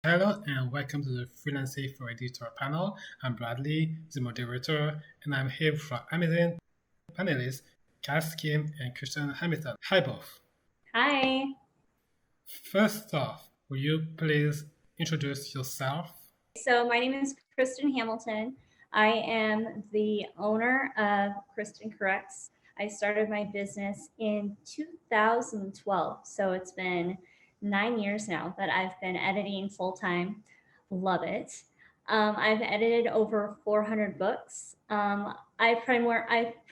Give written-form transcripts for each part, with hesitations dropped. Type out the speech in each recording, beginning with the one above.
Hello and welcome to the Freelancing for Editor panel. I'm Bradley, the moderator, and I'm here with our amazing panelists, Cass Kim and Christian Hamilton. Hi both. Hi. First off, will you please introduce yourself? So my name is Kristen Hamilton. I am the owner of Kristen Corrects. I started my business in 2012, so it's been 9 years now that I've been editing full time. Love it. I've edited over 400 books. I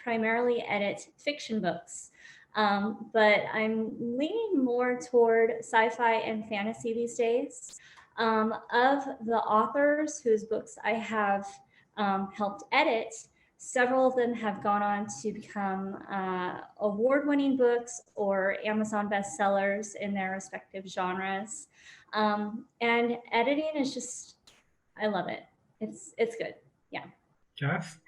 primarily edit fiction books, but I'm leaning more toward sci-fi and fantasy these days. Of the authors whose books I have helped edit, several of them have gone on to become award-winning books or Amazon bestsellers in their respective genres. And editing is just, I love it. It's good. Yeah. Cass?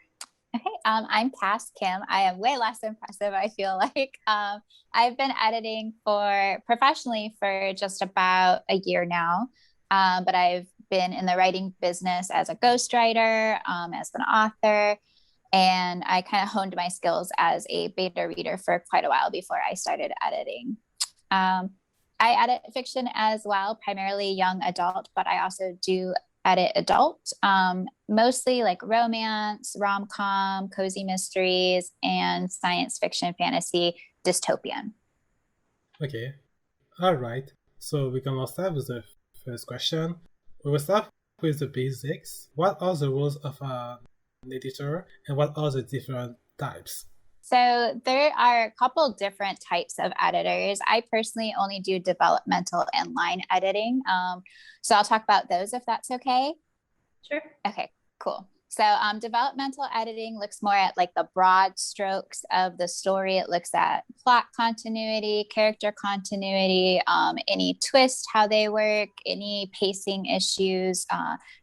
Okay, I'm Cass Kim. I am way less impressive, I feel like. I've been editing professionally for just about a year now, but I've been in the writing business as a ghostwriter, as an author, and I kind of honed my skills as a beta reader for quite a while before I started editing. I edit fiction as well, primarily young adult, but I also do edit adult, mostly like romance, rom-com, cozy mysteries, and science fiction, fantasy, dystopian. Okay. All right. So we can start with the first question. We will start with the basics. What are the roles of an editor and what are the different types? So there are a couple different types of editors. I personally only do developmental and line editing. So I'll talk about those if that's okay. Sure. Okay, cool. So developmental editing looks more at like the broad strokes of the story. It looks at plot continuity, character continuity, any twist, how they work, any pacing issues,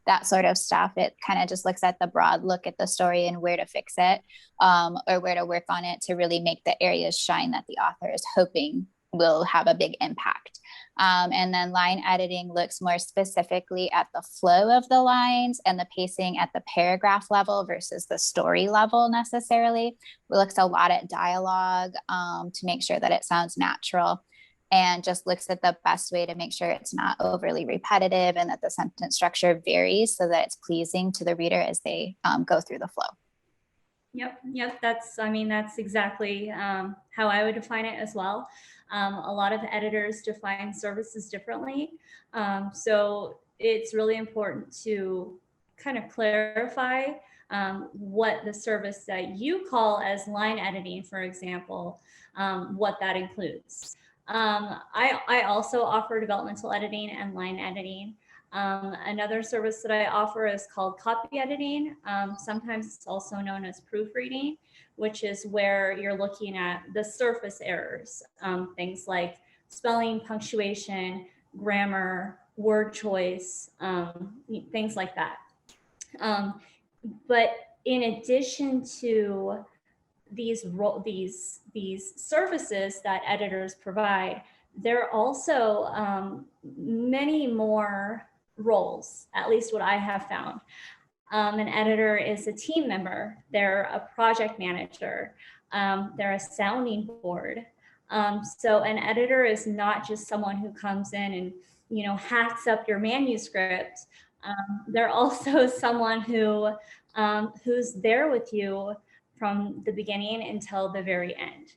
that sort of stuff. It kind of just looks at the broad look at the story and where to fix it, or where to work on it to really make the areas shine that the author is hoping will have a big impact. And then line editing looks more specifically at the flow of the lines and the pacing at the paragraph level versus the story level necessarily. It looks a lot at dialogue to make sure that it sounds natural, and just looks at the best way to make sure it's not overly repetitive and that the sentence structure varies so that it's pleasing to the reader as they go through the flow. Yep. That's exactly how I would define it as well. A lot of editors define services differently. So it's really important to kind of clarify what the service that you call as line editing, for example, what that includes. I also offer developmental editing and line editing. Another service that I offer is called copy editing. Sometimes it's also known as proofreading, which is where you're looking at the surface errors, things like spelling, punctuation, grammar, word choice, things like that. But in addition to these services that editors provide, there are also many more roles, at least what I have found. An editor is a team member, they're a project manager, they're a sounding board. So an editor is not just someone who comes in and hacks up your manuscript. They're also someone who's there with you from the beginning until the very end.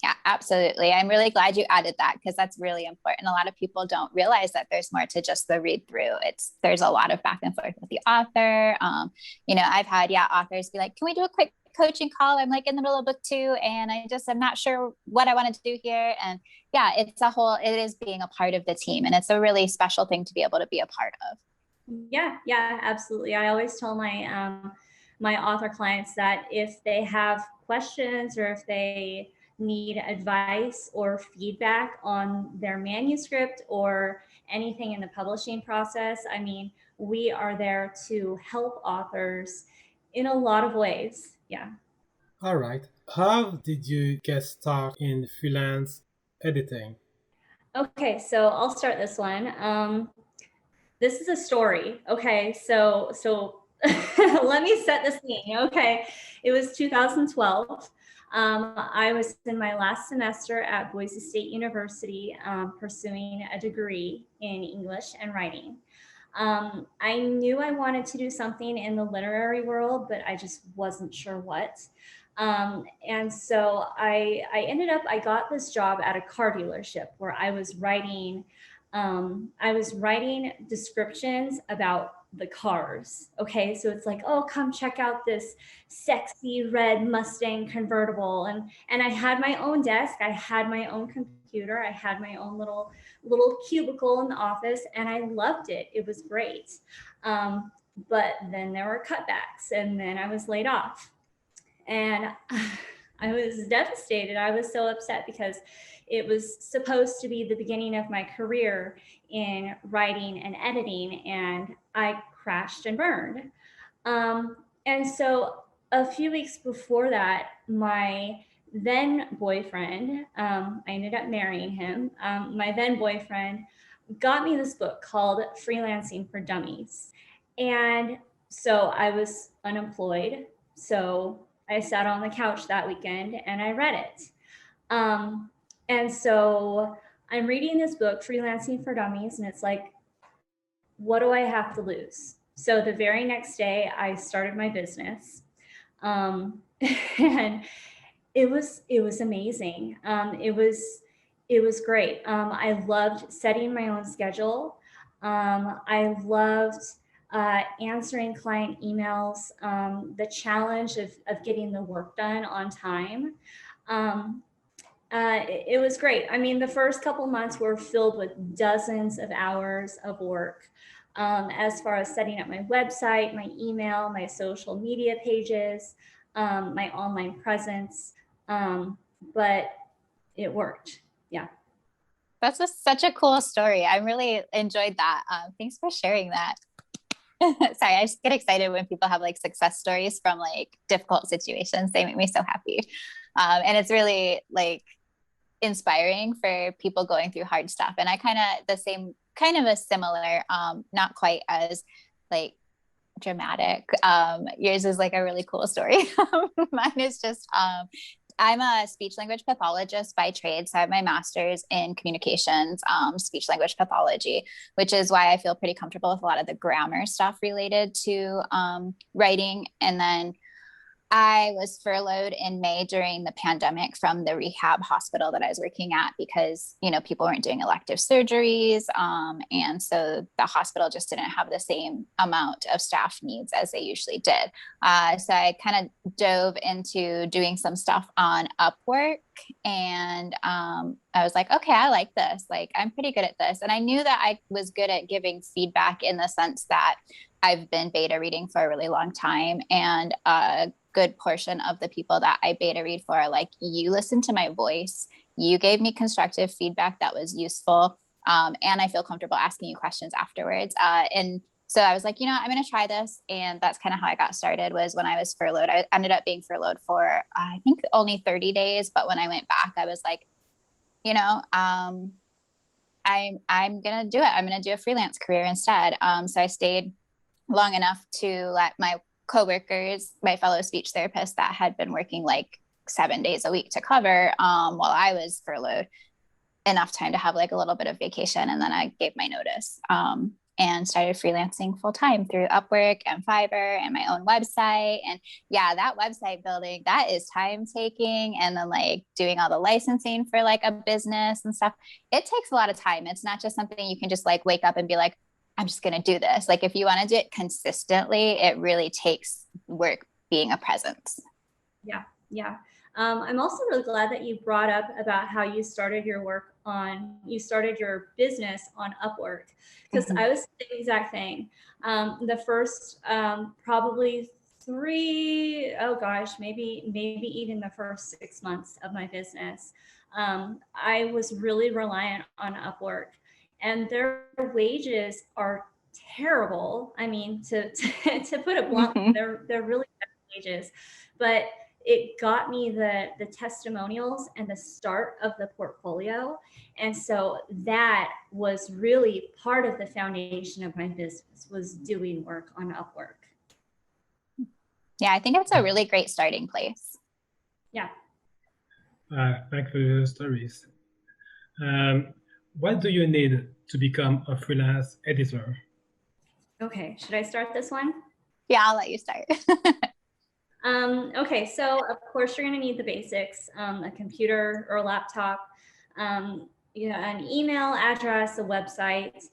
Yeah, absolutely. I'm really glad you added that because that's really important. A lot of people don't realize that there's more to just the read through. There's a lot of back and forth with the author. I've had authors be like, "Can we do a quick coaching call? I'm like in the middle of book 2 and I'm not sure what I wanted to do here." And it is being a part of the team, and it's a really special thing to be able to be a part of. Yeah, absolutely. I always tell my author clients that if they have questions or if they need advice or feedback on their manuscript or anything in the publishing process, we are there to help authors in a lot of ways. Yeah. All right. How did you get started in freelance editing? Okay, so I'll start this one. this is a story. Okay, so let me set the scene. Okay, it was 2012. I was in my last semester at Boise State University, pursuing a degree in English and writing. I knew I wanted to do something in the literary world, but I just wasn't sure what. And so I got this job at a car dealership where I was writing descriptions about the cars. Okay, so it's like, oh, come check out this sexy red Mustang convertible, and I had my own desk, I had my own computer, I had my own little cubicle in the office, and I loved it. It was great. But then there were cutbacks, and then I was laid off. And I was devastated. I was so upset because it was supposed to be the beginning of my career in writing and editing, and I crashed and burned. And so a few weeks before that, my then boyfriend, I ended up marrying him. My then boyfriend got me this book called Freelancing for Dummies. And so I was unemployed. So I sat on the couch that weekend and I read it. And so I'm reading this book, Freelancing for Dummies, and it's like, what do I have to lose? So the very next day, I started my business, and it was amazing. It was great. I loved setting my own schedule. I loved answering client emails, the challenge of getting the work done on time. It was great. I mean, the first couple months were filled with dozens of hours of work, as far as setting up my website, my email, my social media pages, my online presence. But it worked. Yeah. That's such a cool story. I really enjoyed that. Thanks for sharing that. Sorry, I just get excited when people have like success stories from like difficult situations. They make me so happy. And it's really like inspiring for people going through hard stuff. And I kind of a similar, not quite as like dramatic. Yours is like a really cool story. Mine is just, I'm a speech language pathologist by trade. So I have my master's in communications, speech language pathology, which is why I feel pretty comfortable with a lot of the grammar stuff related to writing. And then I was furloughed in May during the pandemic from the rehab hospital that I was working at because, people weren't doing elective surgeries. And so the hospital just didn't have the same amount of staff needs as they usually did. So I kind of dove into doing some stuff on Upwork, and I was like, okay, I like this. Like, I'm pretty good at this. And I knew that I was good at giving feedback in the sense that I've been beta reading for a really long time, and good portion of the people that I beta read for are like, you listened to my voice, you gave me constructive feedback that was useful, and I feel comfortable asking you questions afterwards. And so I was like, I'm going to try this. And that's kind of how I got started, was when I was furloughed. I ended up being furloughed for, I think, only 30 days. But when I went back, I was like, I'm going to do it. I'm going to do a freelance career instead. So I stayed long enough to let my coworkers, my fellow speech therapists that had been working like 7 days a week to cover while I was furloughed, enough time to have like a little bit of vacation. And then I gave my notice and started freelancing full time through Upwork and Fiverr and my own website. And yeah, that website building, that is time taking. And then like doing all the licensing for like a business and stuff. It takes a lot of time. It's not just something you can just like wake up and be like, I'm just going to do this. Like, if you want to do it consistently, it really takes work being a presence. Yeah. Yeah. I'm also really glad that you brought up about how you started your business on Upwork, because I was the exact thing. The first probably maybe even the first 6 months of my business, I was really reliant on Upwork. And their wages are terrible. I mean, to put it bluntly, they're really bad wages. But it got me the testimonials and the start of the portfolio. And so that was really part of the foundation of my business, was doing work on Upwork. Yeah, I think it's a really great starting place. Yeah. Thanks for your stories. What do you need to become a freelance editor? Okay, should I start this one? Yeah, I'll let you start. Okay, so of course you're going to need the basics, a computer or a laptop, an email address, a website.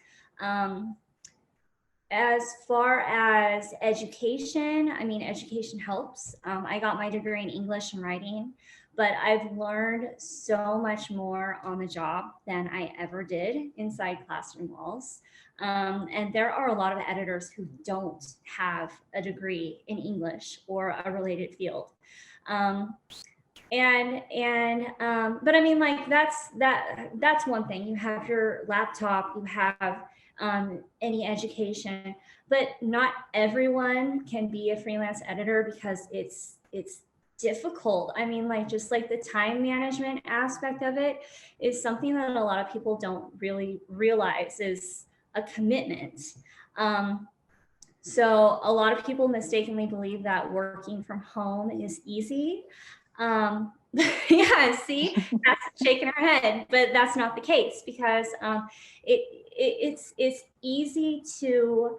As far as education, I mean, education helps. I got my degree in English and writing, but I've learned so much more on the job than I ever did inside classroom walls. And there are a lot of editors who don't have a degree in English or a related field. But I mean, like that's one thing. You have your laptop, you have any education, but not everyone can be a freelance editor because it's difficult. I mean, like just like the time management aspect of it is something that a lot of people don't really realize is a commitment. So a lot of people mistakenly believe that working from home is easy. Yeah, see, that's shaking her head, but that's not the case, because it's easy to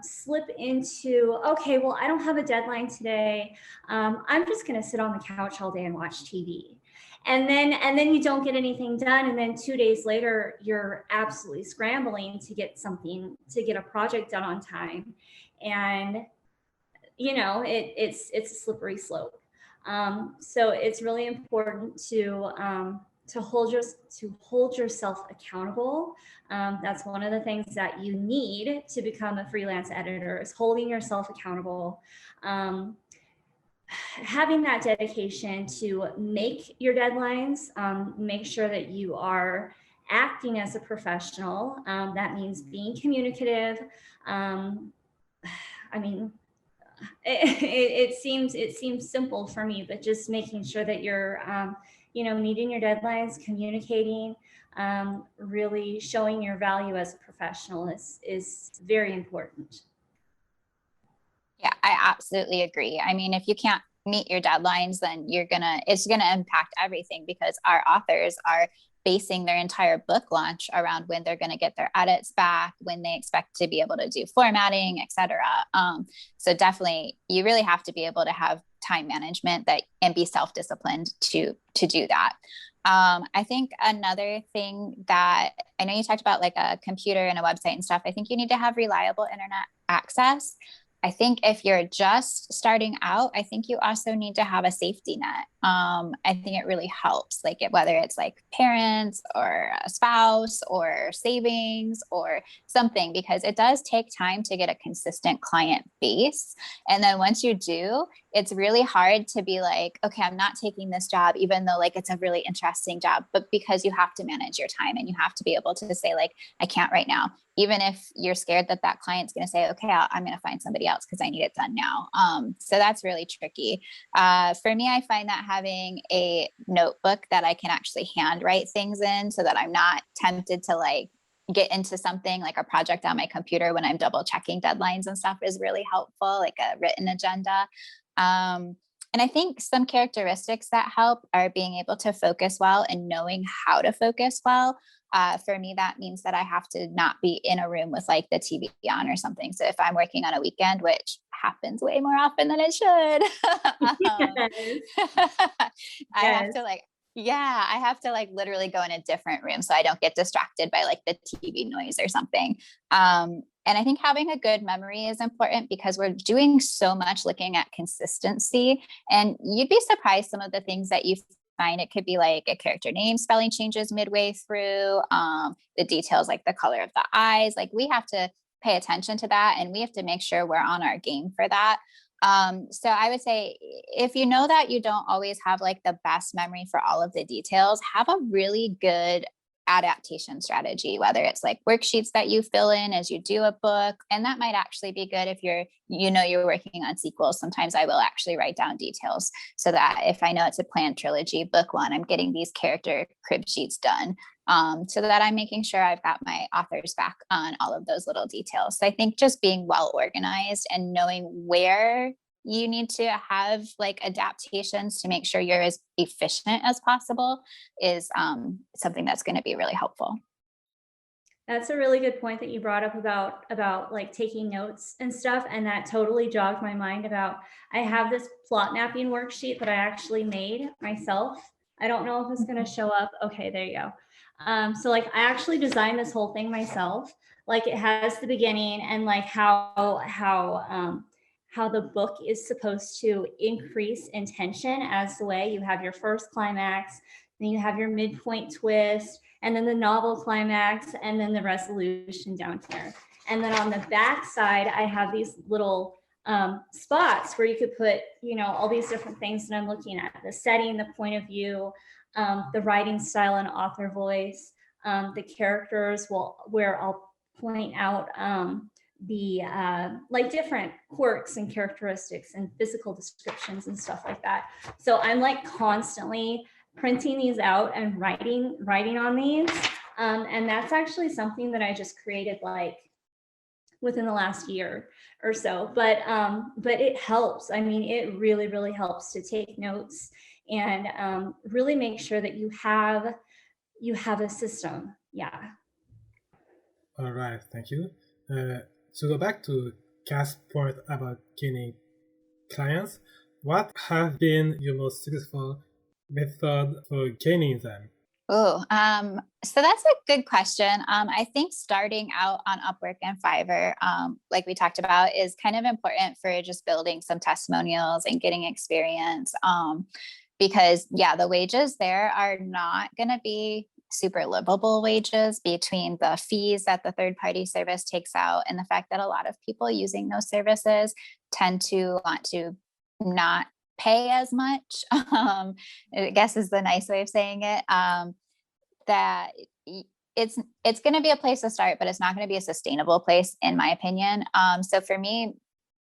slip into, okay, well, I don't have a deadline today. I'm just going to sit on the couch all day and watch TV. And then you don't get anything done. And then 2 days later, you're absolutely scrambling to get a project done on time. And, it's a slippery slope. So it's really important to hold yourself accountable. That's one of the things that you need to become a freelance editor, is holding yourself accountable. Having that dedication to make your deadlines, make sure that you are acting as a professional. That means being communicative. I mean, it seems simple for me, but just making sure that you're, meeting your deadlines, communicating, really showing your value as a professional is very important. Yeah, I absolutely agree. I mean, if you can't meet your deadlines, then it's gonna impact everything, because our authors are basing their entire book launch around when they're going to get their edits back, when they expect to be able to do formatting, etc. So definitely, you really have to be able to have time management and be self-disciplined to do that. I think another thing that I know you talked about, like a computer and a website and stuff, I think you need to have reliable internet access. I think if you're just starting out, I think you also need to have a safety net. I think it really helps, like whether it's like parents or a spouse or savings or something, because it does take time to get a consistent client base. And then once you do, it's really hard to be like, okay, I'm not taking this job, even though like it's a really interesting job, but because you have to manage your time and you have to be able to say like, I can't right now, even if you're scared that client's going to say, okay, I'm going to find somebody else because I need it done now. So that's really tricky. For me, I find that having a notebook that I can actually handwrite things in, so that I'm not tempted to like get into something like a project on my computer when I'm double checking deadlines and stuff, is really helpful, like a written agenda. And I think some characteristics that help are being able to focus well and knowing how to focus well. For me, that means that I have to not be in a room with like the TV on or something. So if I'm working on a weekend, which happens way more often than it should, I have to like literally go in a different room so I don't get distracted by like the TV noise or something. And I think having a good memory is important, because we're doing so much looking at consistency, and you'd be surprised some of the things that you find. It could be like a character name spelling changes midway through, the details like the color of the eyes. Like we have to pay attention to that, and we have to make sure we're on our game for that. So I would say, if you know that you don't always have like the best memory for all of the details, have a really good adaptation strategy, whether it's like worksheets that you fill in as you do a book. And that might actually be good if you're working on sequels. Sometimes I will actually write down details so that if I know it's a planned trilogy, book one, I'm getting these character crib sheets done, so that I'm making sure I've got my authors back on all of those little details. So I think just being well organized and knowing where you need to have like adaptations to make sure you're as efficient as possible is something that's going to be really helpful. That's a really good point that you brought up about like taking notes and stuff. And that totally jogged my mind about, I have this plot mapping worksheet that I actually made myself. I don't know if it's going to show up. Okay, there you go. So like I actually designed this whole thing myself. Like it has the beginning and like how the book is supposed to increase in tension as the way you have your first climax, then you have your midpoint twist, and then the novel climax, and then the resolution down here. And then on the back side, I have these little spots where you could put, all these different things that I'm looking at: the setting, the point of view, the writing style and author voice, the characters, where I'll point out the like different quirks and characteristics and physical descriptions and stuff like that. So I'm like constantly printing these out and writing on these. And that's actually something that I just created like within the last year or so. But it helps. I mean, it really, really helps to take notes and really make sure that you have a system. Yeah. All right, thank you. To go back to Cass' point about gaining clients, what have been your most successful method for gaining them? Oh, so that's a good question. I think starting out on Upwork and Fiverr, like we talked about, is kind of important for just building some testimonials and getting experience. Because the wages there are not going to be super livable wages between the fees that the third-party service takes out and the fact that a lot of people using those services tend to want to not pay as much, I guess is the nice way of saying it, that it's going to be a place to start, but it's not going to be a sustainable place, in my opinion. So for me,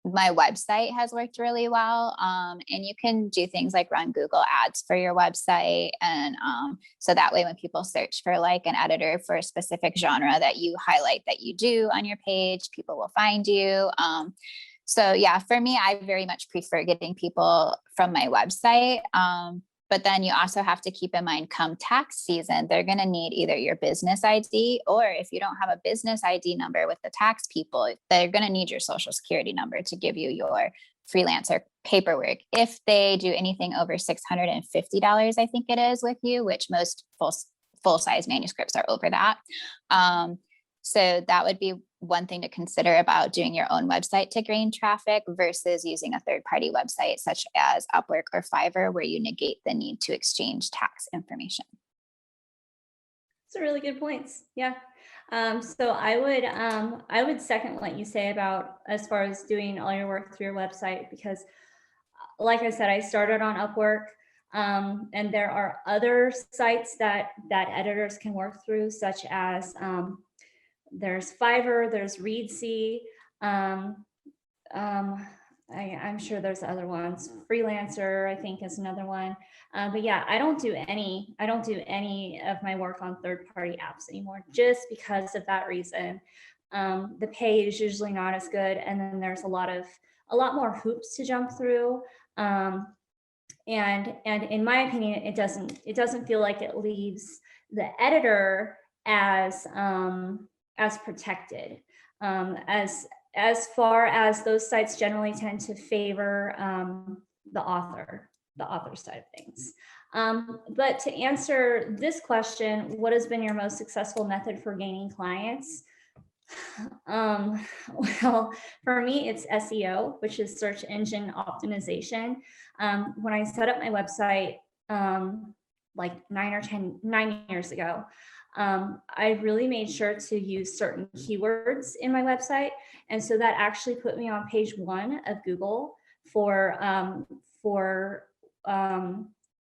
my website has worked really well. And you can do things like run Google ads for your website. And so that way, when people search for like an editor for a specific genre that you highlight that you do on your page, people will find you. So for me, I very much prefer getting people from my website. But then you also have to keep in mind, come tax season, they're going to need either your business ID, or if you don't have a business ID number with the tax people, they're going to need your social security number to give you your freelancer paperwork. If they do anything over $650, I think it is, with you, which most full-size manuscripts are over that. So that would be one thing to consider about doing your own website to gain traffic versus using a third-party website such as Upwork or Fiverr, where you negate the need to exchange tax information. Those are really good points. Yeah. So I would second what you say about as far as doing all your work through your website, because like I said, I started on Upwork. And there are other sites that editors can work through, such as there's Fiverr, there's Reedsy. I'm sure there's other ones. Freelancer, I think, is another one. But I don't do any of my work on third-party apps anymore, just because of that reason. The pay is usually not as good, and then there's a lot more hoops to jump through. And in my opinion, it doesn't feel like it leaves the editor as protected, as far as those sites generally tend to favor the author side of things. But to answer this question, what has been your most successful method for gaining clients? Well, for me, it's SEO, which is search engine optimization. When I set up my website like 9 years ago, I really made sure to use certain keywords in my website. And so that actually put me on page 1 of Google for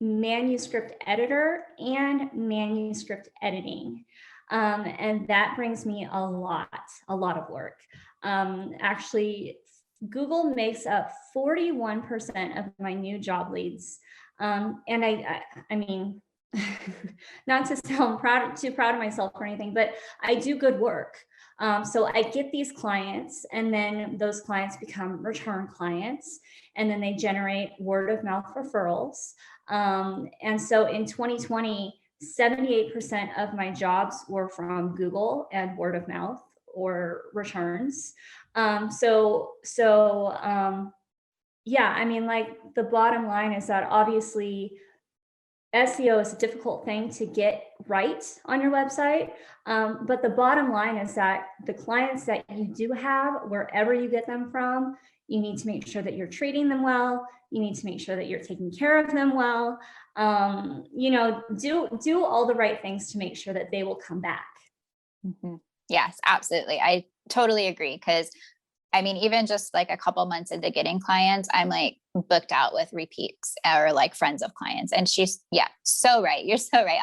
manuscript editor and manuscript editing. And that brings me a lot of work. Actually, Google makes up 41% of my new job leads. And I mean, not to sound too proud of myself or anything, but I do good work. So I get these clients, and then those clients become return clients, and then they generate word of mouth referrals. And so in 2020, 78% of my jobs were from Google and word of mouth or returns. Yeah, I mean, like, the bottom line is that obviously SEO is a difficult thing to get right on your website. But the bottom line is that the clients that you do have, wherever you get them from, you need to make sure that you're treating them well. You need to make sure that you're taking care of them well. Do all the right things to make sure that they will come back. Mm-hmm. Yes, absolutely. I totally agree. Because I mean, even just like a couple months into getting clients, I'm like booked out with repeats or like friends of clients. And she's, yeah, so right. You're so right.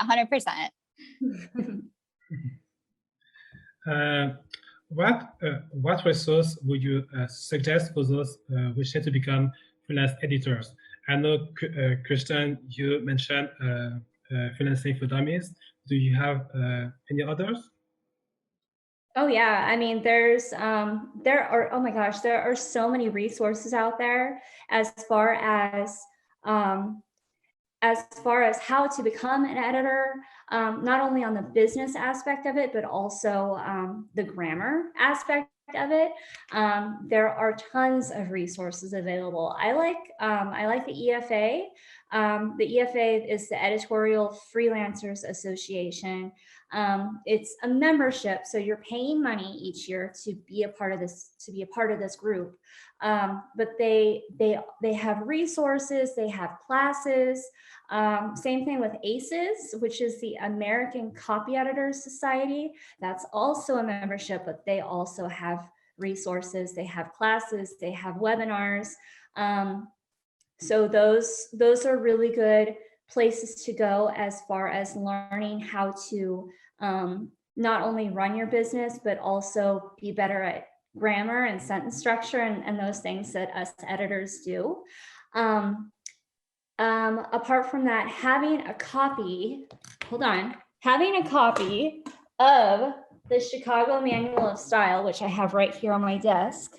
100%. What resource would you suggest for those wishing to become freelance editors? I know, Christian, you mentioned freelancing for dummies. Do you have any others? Oh yeah, I mean, oh my gosh, there are so many resources out there as far as um, how to become an editor, not only on the business aspect of it, but also the grammar aspect of it. There are tons of resources available. I like the EFA. The EFA is the Editorial Freelancers Association. It's a membership, so you're paying money each year to be a part of this group. But they have resources, they have classes. Same thing with ACES, which is the American Copy Editors Society. That's also a membership, but they also have resources, they have classes, they have webinars. So those are really good places to go as far as learning how to not only run your business, but also be better at grammar and sentence structure and those things that us editors do. Apart from that, having a copy of the Chicago Manual of Style, which I have right here on my desk.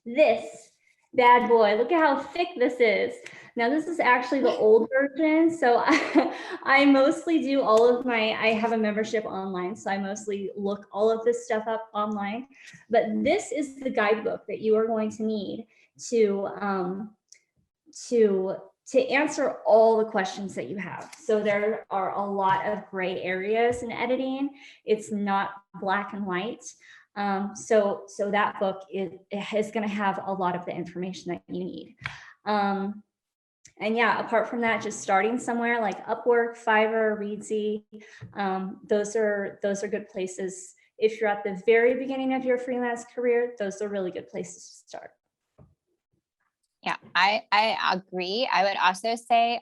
This bad boy, look at how thick this is. Now this is actually the old version. So I mostly do I have a membership online. So I mostly look all of this stuff up online, but this is the guidebook that you are going to need to answer all the questions that you have. So there are a lot of gray areas in editing. It's not black and white. So that book is going to have a lot of the information that you need. And yeah, apart from that, just starting somewhere like Upwork, Fiverr, Reedsy, those are good places. If you're at the very beginning of your freelance career, those are really good places to start. Yeah, I agree. I would also say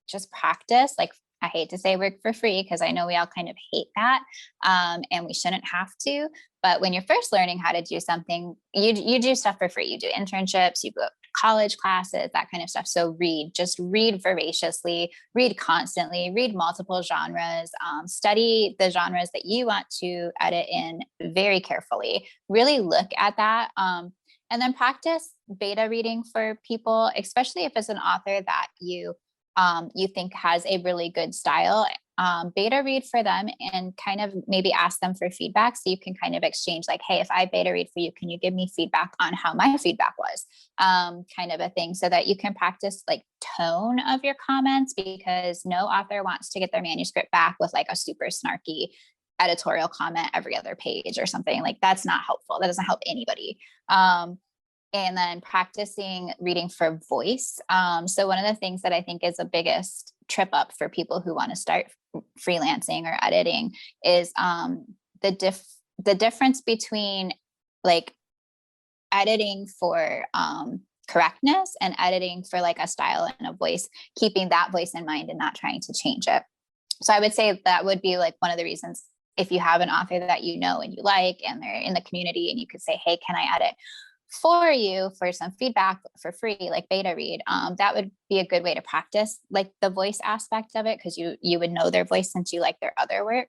just practice. Like, I hate to say work for free because I know we all kind of hate that, and we shouldn't have to. But when you're first learning how to do something, you do stuff for free. You do internships, you go to college classes, that kind of stuff. So just read voraciously, read constantly, read multiple genres, study the genres that you want to edit in very carefully. Really look at that. And then practice beta reading for people, especially if it's an author that you think has a really good style. Beta read for them and kind of maybe ask them for feedback. So you can kind of exchange like, hey, if I beta read for you, can you give me feedback on how my feedback was? Kind of a thing, so that you can practice like tone of your comments, because no author wants to get their manuscript back with like a super snarky editorial comment every other page or something. Like, that's not helpful. That doesn't help anybody. And then practicing reading for voice. So one of the things that I think is the biggest trip up for people who want to start freelancing or editing is the difference between like editing for correctness and editing for like a style and a voice, keeping that voice in mind and not trying to change it. So I would say that would be like one of the reasons, if you have an author that you know and you like, and they're in the community, and you could say, hey, can I edit for you for some feedback for free, like beta read, that would be a good way to practice like the voice aspect of it, because you would know their voice since you like their other work.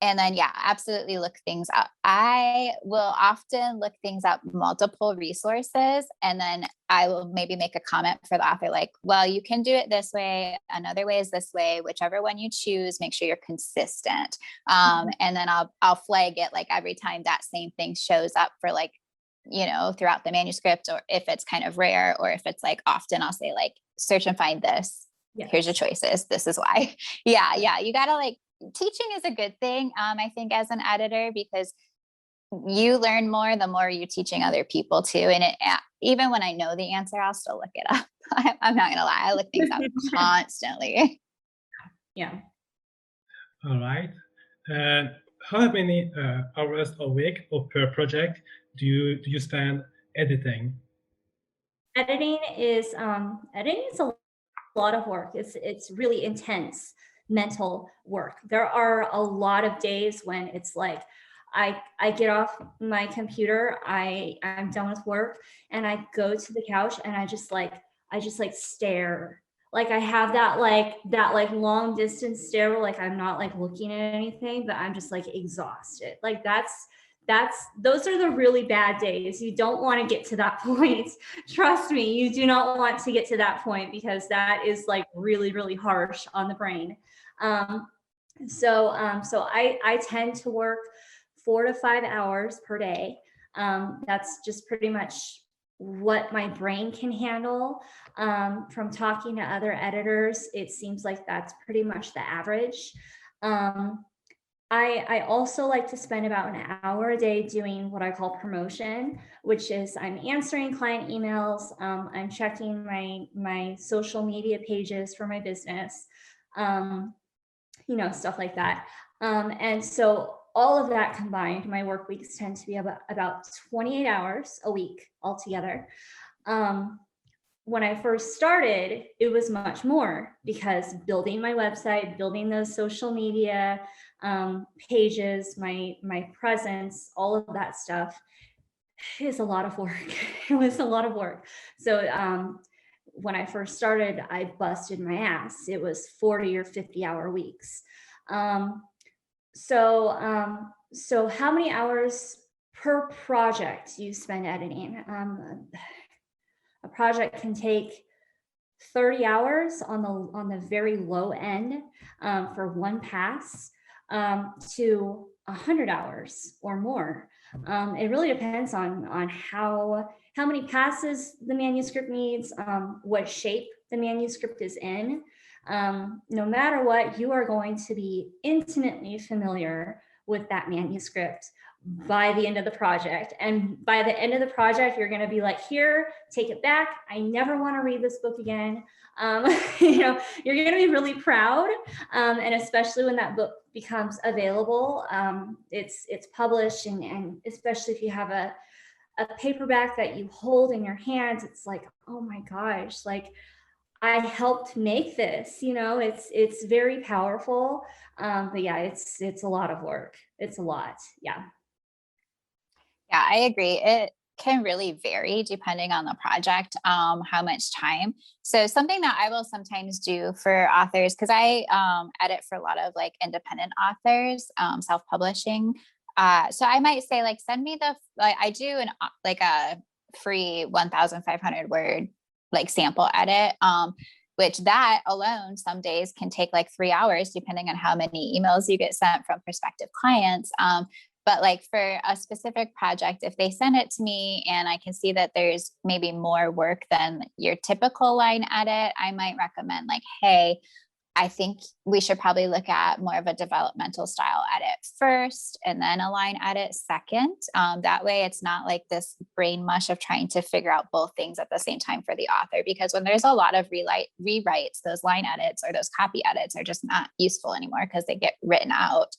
And then, yeah, absolutely look things up. I will often look things up, multiple resources, and then I will maybe make a comment for the author, like, well, you can do it this way. Another way is this way. Whichever one you choose, make sure you're consistent. And then I'll flag it like every time that same thing shows up for like, you know, throughout the manuscript, or if it's kind of rare, or if it's like often, I'll say like, search and find this. Yes. Here's your choices. This is why. Yeah. You got to like, teaching is a good thing, I think, as an editor, because you learn more the more you're teaching other people too. And even when I know the answer, I'll still look it up. I'm not gonna lie, I look things up constantly. Yeah. All right. How many hours a week or per project do you spend editing? Editing is a lot of work. It's really intense mental work. There are a lot of days when it's like I get off my computer, I'm done with work, and I go to the couch and I just stare. Like I have that long distance stare where like I'm not like looking at anything, but I'm just like exhausted. Like those are the really bad days. You don't want to get to that point. Trust me, you do not want to get to that point, because that is like really, really harsh on the brain. So I tend to work 4 to 5 hours per day. That's just pretty much what my brain can handle. From talking to other editors, it seems like that's pretty much the average. I also like to spend about an hour a day doing what I call promotion, which is I'm answering client emails, I'm checking my social media pages for my business, stuff like that. And so all of that combined, my work weeks tend to be about 28 hours a week altogether. When I first started, it was much more, because building my website, building those social media pages, my presence, all of that stuff is a lot of work. It was a lot of work. So when I first started, I busted my ass. It was 40 or 50-hour weeks. So how many hours per project you spend editing? A project can take 30 hours on the very low end for one pass, to 100 hours or more. It really depends on how many passes the manuscript needs, what shape the manuscript is in. No matter what, you are going to be intimately familiar with that manuscript by the end of the project. And by the end of the project, you're going to be like, here, take it back. I never want to read this book again. You're going to be really proud. And especially when that book becomes available, it's published, and especially if you have a paperback that you hold in your hands, it's like, oh my gosh, like I helped make this, it's very powerful. But yeah, it's a lot of work. It's a lot. Yeah. Yeah, I agree. It can really vary depending on the project, how much time. So something that I will sometimes do for authors, because I edit for a lot of like independent authors, self-publishing. So I might say like, send me I do a free 1,500 word like sample edit, which that alone some days can take like 3 hours, depending on how many emails you get sent from prospective clients. But like for a specific project, if they send it to me and I can see that there's maybe more work than your typical line edit, I might recommend like, hey, I think we should probably look at more of a developmental style edit first, and then a line edit second. That way it's not like this brain mush of trying to figure out both things at the same time for the author, because when there's a lot of rewrites, those line edits or those copy edits are just not useful anymore because they get written out.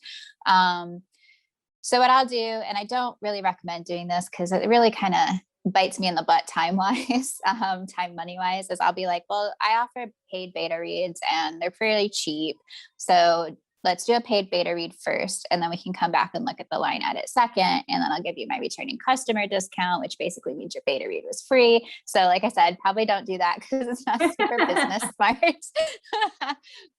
So what I'll do, and I don't really recommend doing this because it really kind of bites me in the butt time wise, time money wise, is I'll be like, well, I offer paid beta reads and they're fairly cheap. So let's do a paid beta read first, and then we can come back and look at the line edit second. And then I'll give you my returning customer discount, which basically means your beta read was free. So like I said, probably don't do that because it's not super business smart.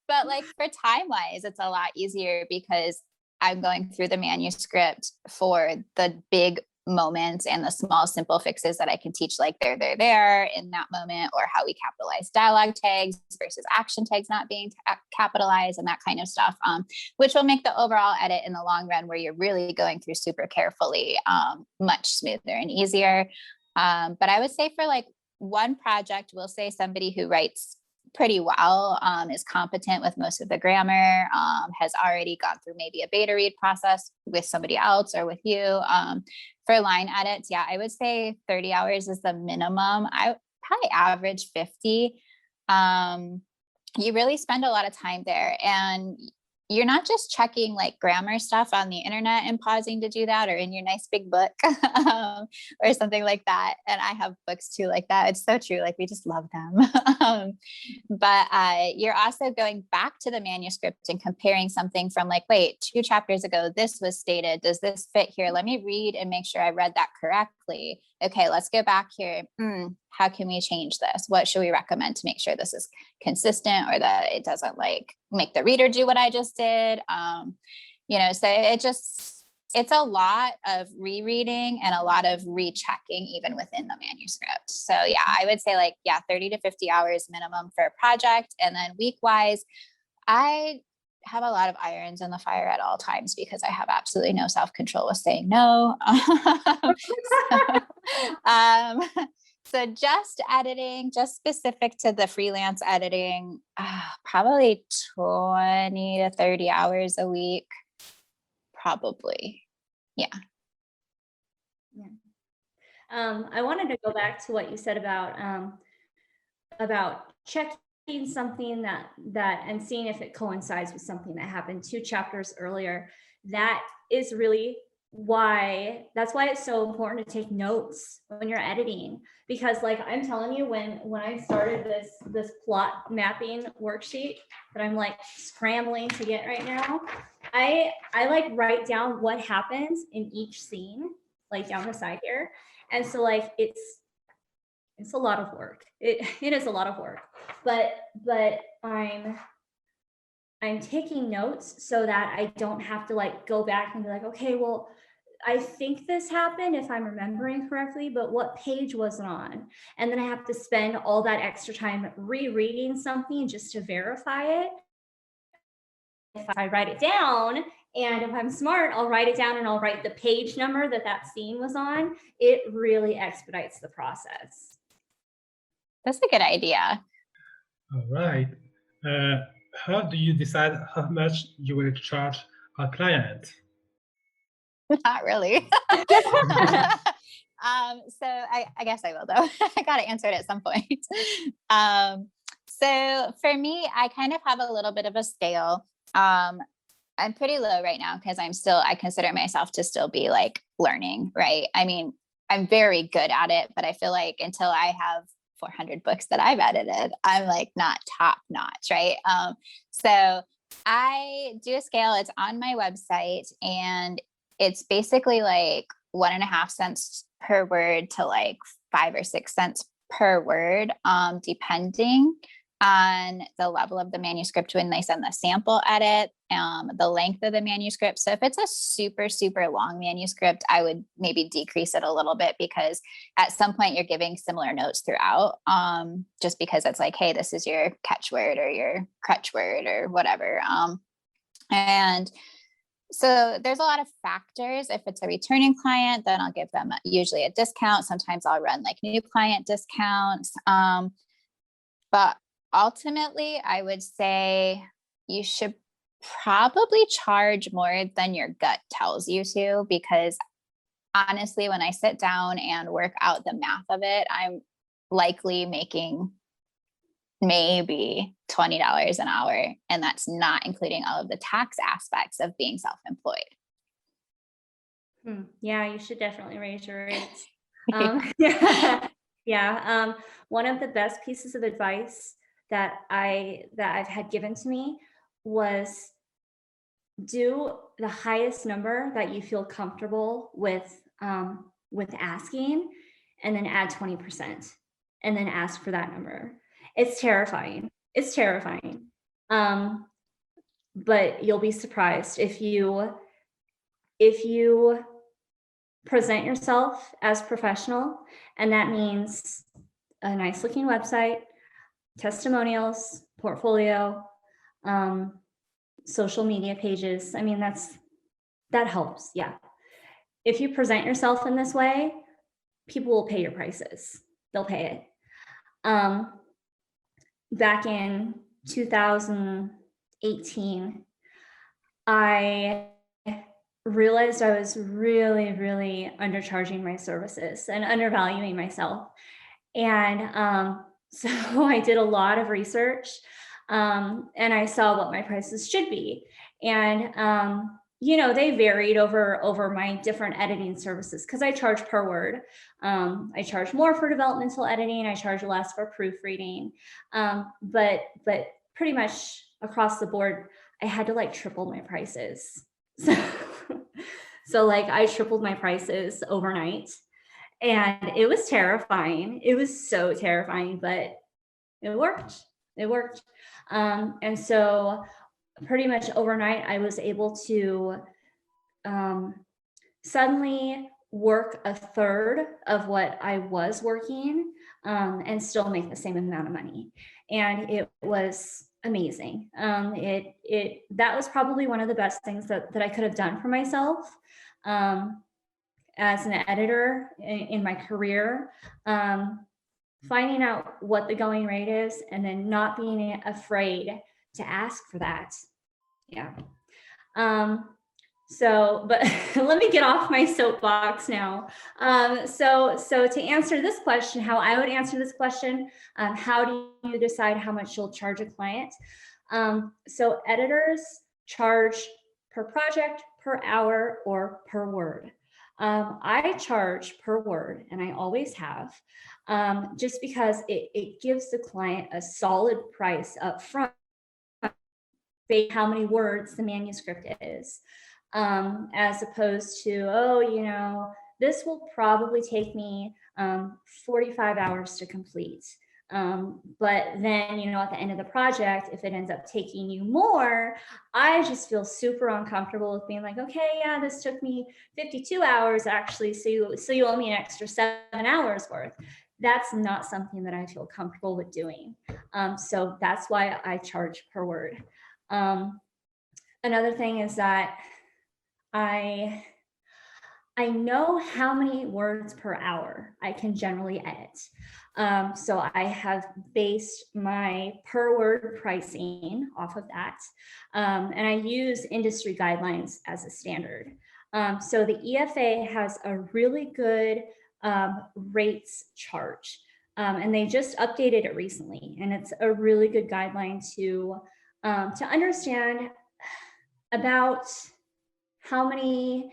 But like for time wise, it's a lot easier because I'm going through the manuscript for the big moments and the small simple fixes that I can teach, like there in that moment, or how we capitalize dialogue tags versus action tags not being capitalized and that kind of stuff, which will make the overall edit in the long run, where you're really going through super carefully, much smoother and easier. But I would say for like one project, we'll say somebody who writes pretty well, is competent with most of the grammar, has already gone through maybe a beta read process with somebody else or with you. For line edits, yeah, I would say 30 hours is the minimum. I probably average 50. You really spend a lot of time there, and you're not just checking like grammar stuff on the internet and pausing to do that, or in your nice big book, or something like that. And I have books too like that. It's so true. Like we just love them. But you're also going back to the manuscript and comparing something from like, wait, 2 chapters ago, this was stated. Does this fit here? Let me read and make sure I read that correctly. Okay, let's go back here. How can we change this? What should we recommend to make sure this is consistent, or that it doesn't like make the reader do what I just did? So it's a lot of rereading and a lot of rechecking even within the manuscript. So yeah, I would say like, 30 to 50 hours minimum for a project. And then week wise, I have a lot of irons in the fire at all times because I have absolutely no self-control with saying no. So just editing, just specific to the freelance editing, probably 20 to 30 hours a week, probably. Yeah. I wanted to go back to what you said about checking something that and seeing if it coincides with something that happened 2 chapters earlier. That is really that's why it's so important to take notes when you're editing, because like I'm telling you, when I started this plot mapping worksheet that I'm like scrambling to get right now, I like write down what happens in each scene, like down the side here. And so like it's a lot of work. It is a lot of work, but I'm taking notes so that I don't have to like go back and be like, okay, well, I think this happened if I'm remembering correctly, but what page was it on? And then I have to spend all that extra time rereading something just to verify it. If I write it down, and if I'm smart, I'll write it down and I'll write the page number that scene was on. It really expedites the process. That's a good idea. All right. How do you decide how much you will charge a client? Not really. So I guess I will though. I got to answer it at some point. So for me, I kind of have a little bit of a scale. I'm pretty low right now because I consider myself to still be like learning, right? I mean, I'm very good at it, but I feel like until I have 400 books that I've edited, I'm like not top notch, right? So I do a scale. It's on my website, and it's basically like 1.5 cents per word to like 5 or 6 cents per word, depending on the level of the manuscript when they send the sample edit, the length of the manuscript. So if it's a super, super long manuscript, I would maybe decrease it a little bit, because at some point you're giving similar notes throughout, just because it's like, hey, this is your catchword or your crutch word or whatever. And so there's a lot of factors. If it's a returning client, then I'll give them usually a discount. Sometimes I'll run like new client discounts. But ultimately, I would say you should probably charge more than your gut tells you to, because honestly, when I sit down and work out the math of it, I'm likely making maybe $20 an hour. And that's not including all of the tax aspects of being self-employed. Yeah, you should definitely raise your rates. Yeah. One of the best pieces of advice that I've had given to me was do the highest number that you feel comfortable with asking, and then add 20%, and then ask for that number. It's terrifying. It's terrifying. But you'll be surprised if you present yourself as professional, and that means a nice looking website, testimonials, portfolio, social media pages. I mean, that helps. Yeah. If you present yourself in this way, people will pay your prices. They'll pay it. Back in 2018, I realized I was really, really undercharging my services and undervaluing myself. And so I did a lot of research, and I saw what my prices should be. And they varied over my different editing services, because I charge per word. I charge more for developmental editing. I charge less for proofreading. But pretty much across the board, I had to like triple my prices. So like I tripled my prices overnight, and it was terrifying. It was so terrifying, but it worked. It worked. And so pretty much overnight, I was able to suddenly work a third of what I was working, and still make the same amount of money. And it was amazing. That was probably one of the best things that I could have done for myself as an editor in my career. Finding out what the going rate is, and then not being afraid to ask for that. Yeah. But let me get off my soapbox now. So to answer this question, how I would answer this question, how do you decide how much you'll charge a client? So editors charge per project, per hour, or per word. I charge per word, and I always have, just because it gives the client a solid price up front, how many words the manuscript is, as opposed to, this will probably take me 45 hours to complete. But then, at the end of the project, if it ends up taking you more, I just feel super uncomfortable with being like, okay, yeah, this took me 52 hours actually, so you owe me an extra 7 hours worth. That's not something that I feel comfortable with doing. So that's why I charge per word. Another thing is that I know how many words per hour I can generally edit. So I have based my per word pricing off of that. And I use industry guidelines as a standard. So the EFA has a really good rates chart. And they just updated it recently. And it's a really good guideline to understand about how many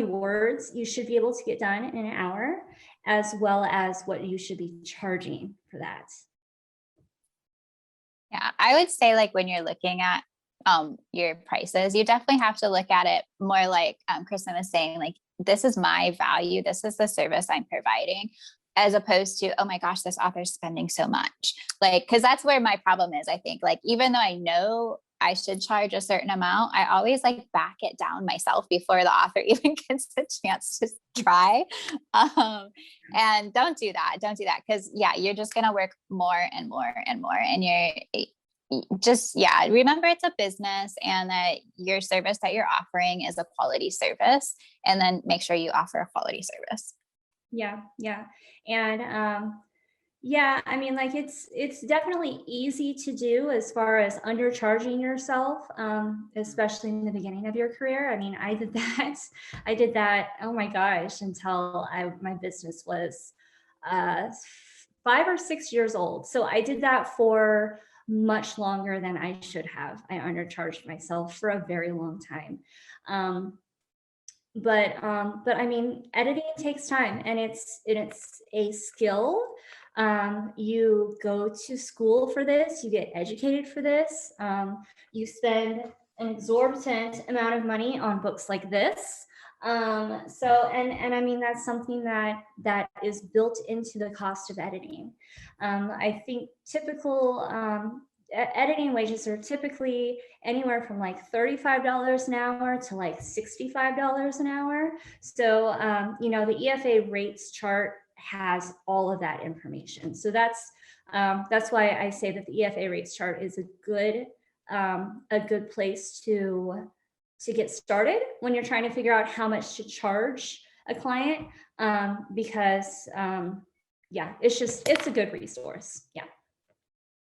words you should be able to get done in an hour, as well as what you should be charging for that. Yeah, I would say like when you're looking at your prices, you definitely have to look at it more like Kristen was saying, like, this is my value. This is the service I'm providing, as opposed to, oh my gosh, this author's spending so much. Like, because that's where my problem is, I think. Like, even though I know I should charge a certain amount, I always like back it down myself before the author even gets a chance to try. And don't do that. Don't do that. Because yeah, you're just going to work more and more and more. And remember it's a business, and that your service that you're offering is a quality service, and then make sure you offer a quality service. Yeah. And I mean, like it's definitely easy to do as far as undercharging yourself, especially in the beginning of your career. I mean, I did that, oh my gosh, until my business was 5 or 6 years old. So I did that for much longer than I should have. I undercharged myself for a very long time. but I mean, editing takes time, and it's a skill. You go to school for this, you get educated for this, you spend an exorbitant amount of money on books like this. And I mean, that's something that is built into the cost of editing. I think typical editing wages are typically anywhere from like $35 an hour to like $65 an hour. So, the EFA rates chart has all of that information. So that's why I say that the EFA rates chart is a good place to get started when you're trying to figure out how much to charge a client, because it's a good resource. Yeah.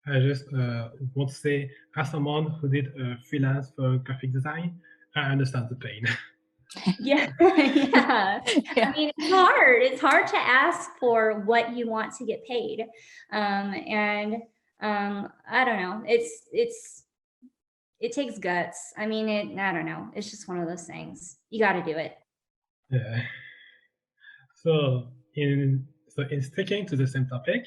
I just want to say, as someone who did freelance for graphic design, I understand the pain. Yeah. Yeah. I mean, it's hard. It's hard to ask for what you want to get paid. And I don't know. It takes guts. I mean, I don't know. It's just one of those things. You got to do it. Yeah. So in sticking to the same topic,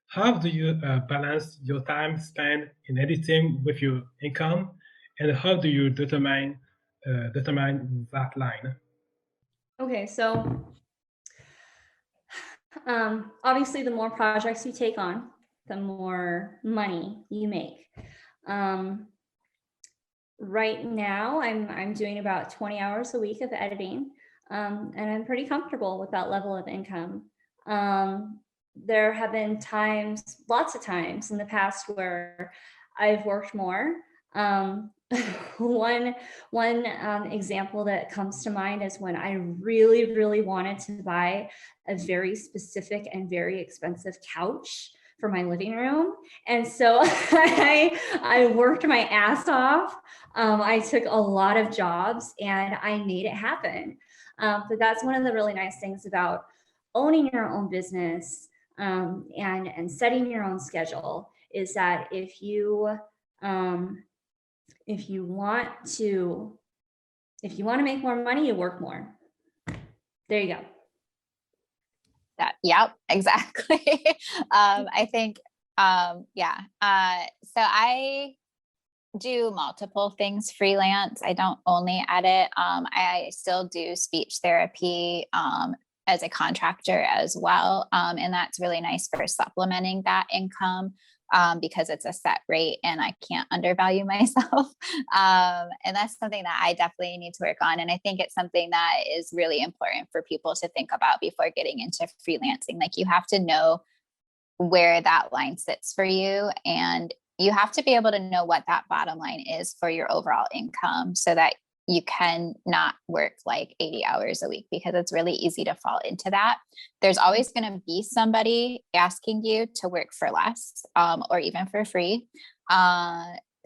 how do you balance your time spent in editing with your income, and how do you determine that line? Okay. So, obviously, the more projects you take on, the more money you make. Right now, I'm doing about 20 hours a week of editing, and I'm pretty comfortable with that level of income. There have been times, lots of times in the past, where I've worked more. One example that comes to mind is when I really, really wanted to buy a very specific and very expensive couch for my living room. And so I worked my ass off. I took a lot of jobs and I made it happen. But that's one of the really nice things about owning your own business, and setting your own schedule, is that if you want to make more money, you work more. There you go. Yep, exactly. I think, so I do multiple things freelance. I don't only edit. I still do speech therapy as a contractor as well. And that's really nice for supplementing that income, because it's a set rate and I can't undervalue myself. And that's something that I definitely need to work on. And I think it's something that is really important for people to think about before getting into freelancing. Like, you have to know where that line sits for you, and you have to be able to know what that bottom line is for your overall income, so that you can not work like 80 hours a week, because it's really easy to fall into that. There's always going to be somebody asking you to work for less, or even for free.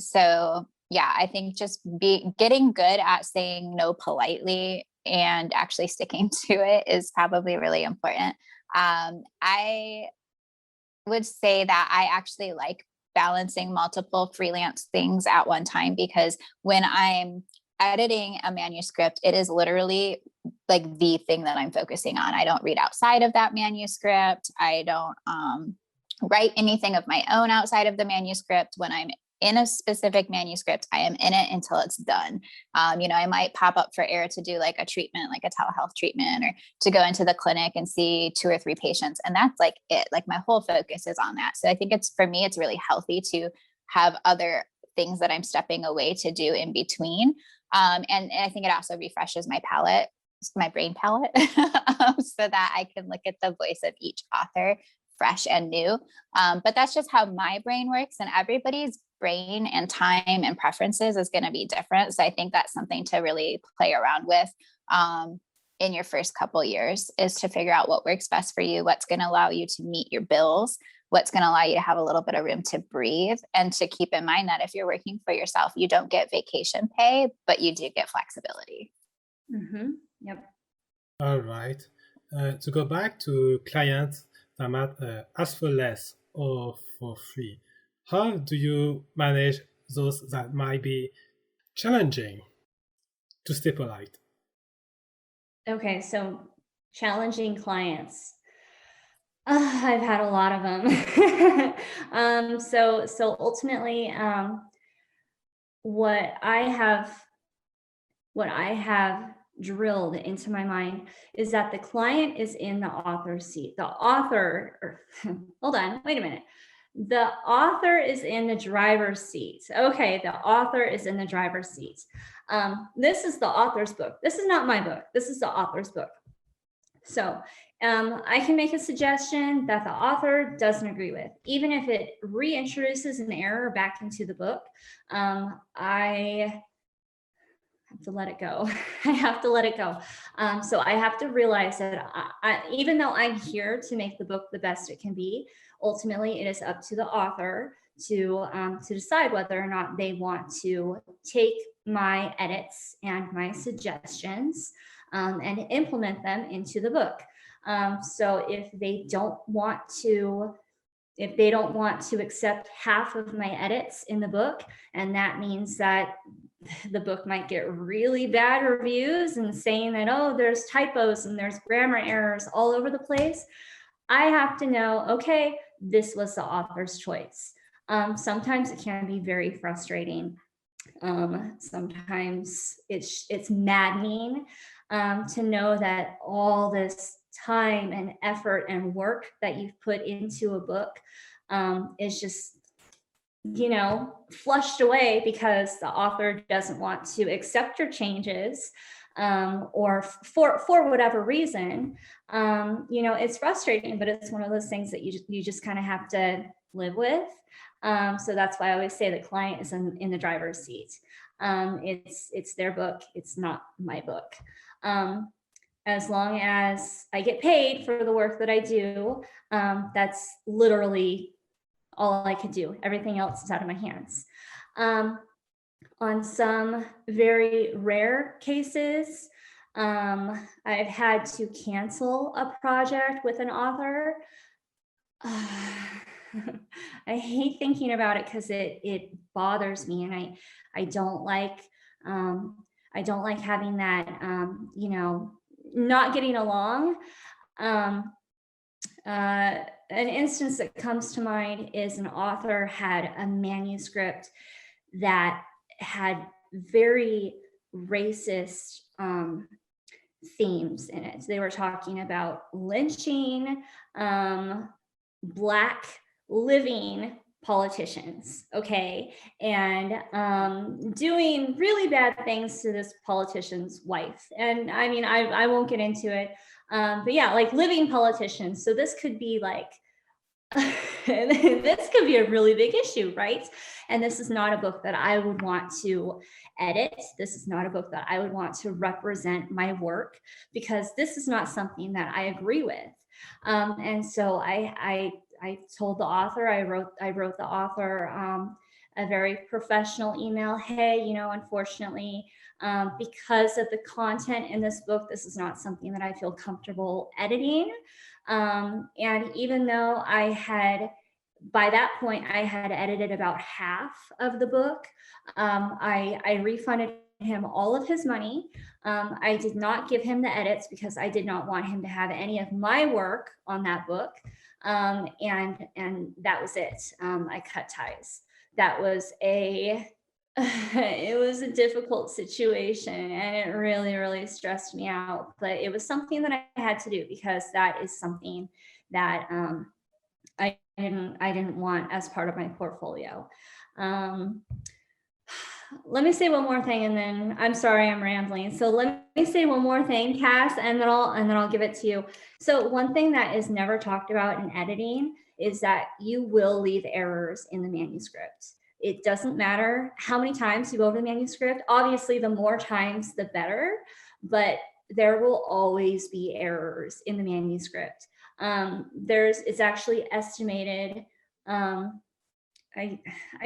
So yeah, I think just getting good at saying no politely and actually sticking to it is probably really important. I would say that I actually like balancing multiple freelance things at one time, because when I'm editing a manuscript, it is literally like the thing that I'm focusing on. I don't read outside of that manuscript. I don't write anything of my own outside of the manuscript. When I'm in a specific manuscript, I am in it until it's done. I might pop up for air to do like a treatment, like a telehealth treatment, or to go into the clinic and see 2 or 3 patients. And that's like it. Like, my whole focus is on that. So I think for me, it's really healthy to have other things that I'm stepping away to do in between. And I think it also refreshes my brain palette, so that I can look at the voice of each author fresh and new. But that's just how my brain works, and everybody's brain and time and preferences is going to be different. So I think that's something to really play around with in your first couple years, is to figure out what works best for you, what's going to allow you to meet your bills, what's going to allow you to have a little bit of room to breathe, and to keep in mind that if you're working for yourself, you don't get vacation pay, but you do get flexibility. Mm-hmm. Yep. All right. To go back to clients that might ask for less or for free, how do you manage those that might be challenging, to stay polite? Okay, so challenging clients. I've had a lot of them. So ultimately, what I have drilled into my mind is that the client is in the author's seat. The author, hold on, wait a minute. The author is in the driver's seat. Okay, the author is in the driver's seat. This is the author's book. This is not my book. This is the author's book. So I can make a suggestion that the author doesn't agree with, even if it reintroduces an error back into the book. I have to let it go. I have to let it go. So I have to realize that even though I'm here to make the book the best it can be, ultimately it is up to the author to decide whether or not they want to take my edits and my suggestions and implement them into the book. So if they don't want to accept half of my edits in the book, and that means that the book might get really bad reviews and saying that, oh, there's typos and there's grammar errors all over the place, I have to know, okay, this was the author's choice. Sometimes it can be very frustrating. Sometimes it's maddening to know that all this time and effort and work that you've put into a book is just flushed away because the author doesn't want to accept your changes, or for whatever reason. It's frustrating, but it's one of those things that you just kind of have to live with. So that's why I always say the client is in the driver's seat. It's their book. It's not my book. As long as I get paid for the work that I do, that's literally all I could do. Everything else is out of my hands. On some very rare cases, I've had to cancel a project with an author. I hate thinking about it because it bothers me, and I don't like having that not getting along. An instance that comes to mind is an author had a manuscript that had very racist themes in it. They were talking about lynching Black living politicians, okay, and doing really bad things to this politician's wife. And I mean, I won't get into it, but yeah, like living politicians. So this could be like, this could be a really big issue, right? And this is not a book that I would want to edit. This is not a book that I would want to represent my work, because this is not something that I agree with. And so I told the author, I wrote the author a very professional email. Hey, unfortunately, because of the content in this book, this is not something that I feel comfortable editing. And even though by that point, I had edited about half of the book, I refunded him all of his money. I did not give him the edits because I did not want him to have any of my work on that book. And that was it. I cut ties. That was it was a difficult situation, and it really, really stressed me out. But it was something that I had to do, because that is something that I didn't want as part of my portfolio. Let me say one more thing, and then I'm sorry I'm rambling. So let me say one more thing, Cass, and then I'll give it to you. So one thing that is never talked about in editing is that you will leave errors in the manuscript. It doesn't matter how many times you go over the manuscript. Obviously, the more times, the better, but there will always be errors in the manuscript. It's actually estimated, I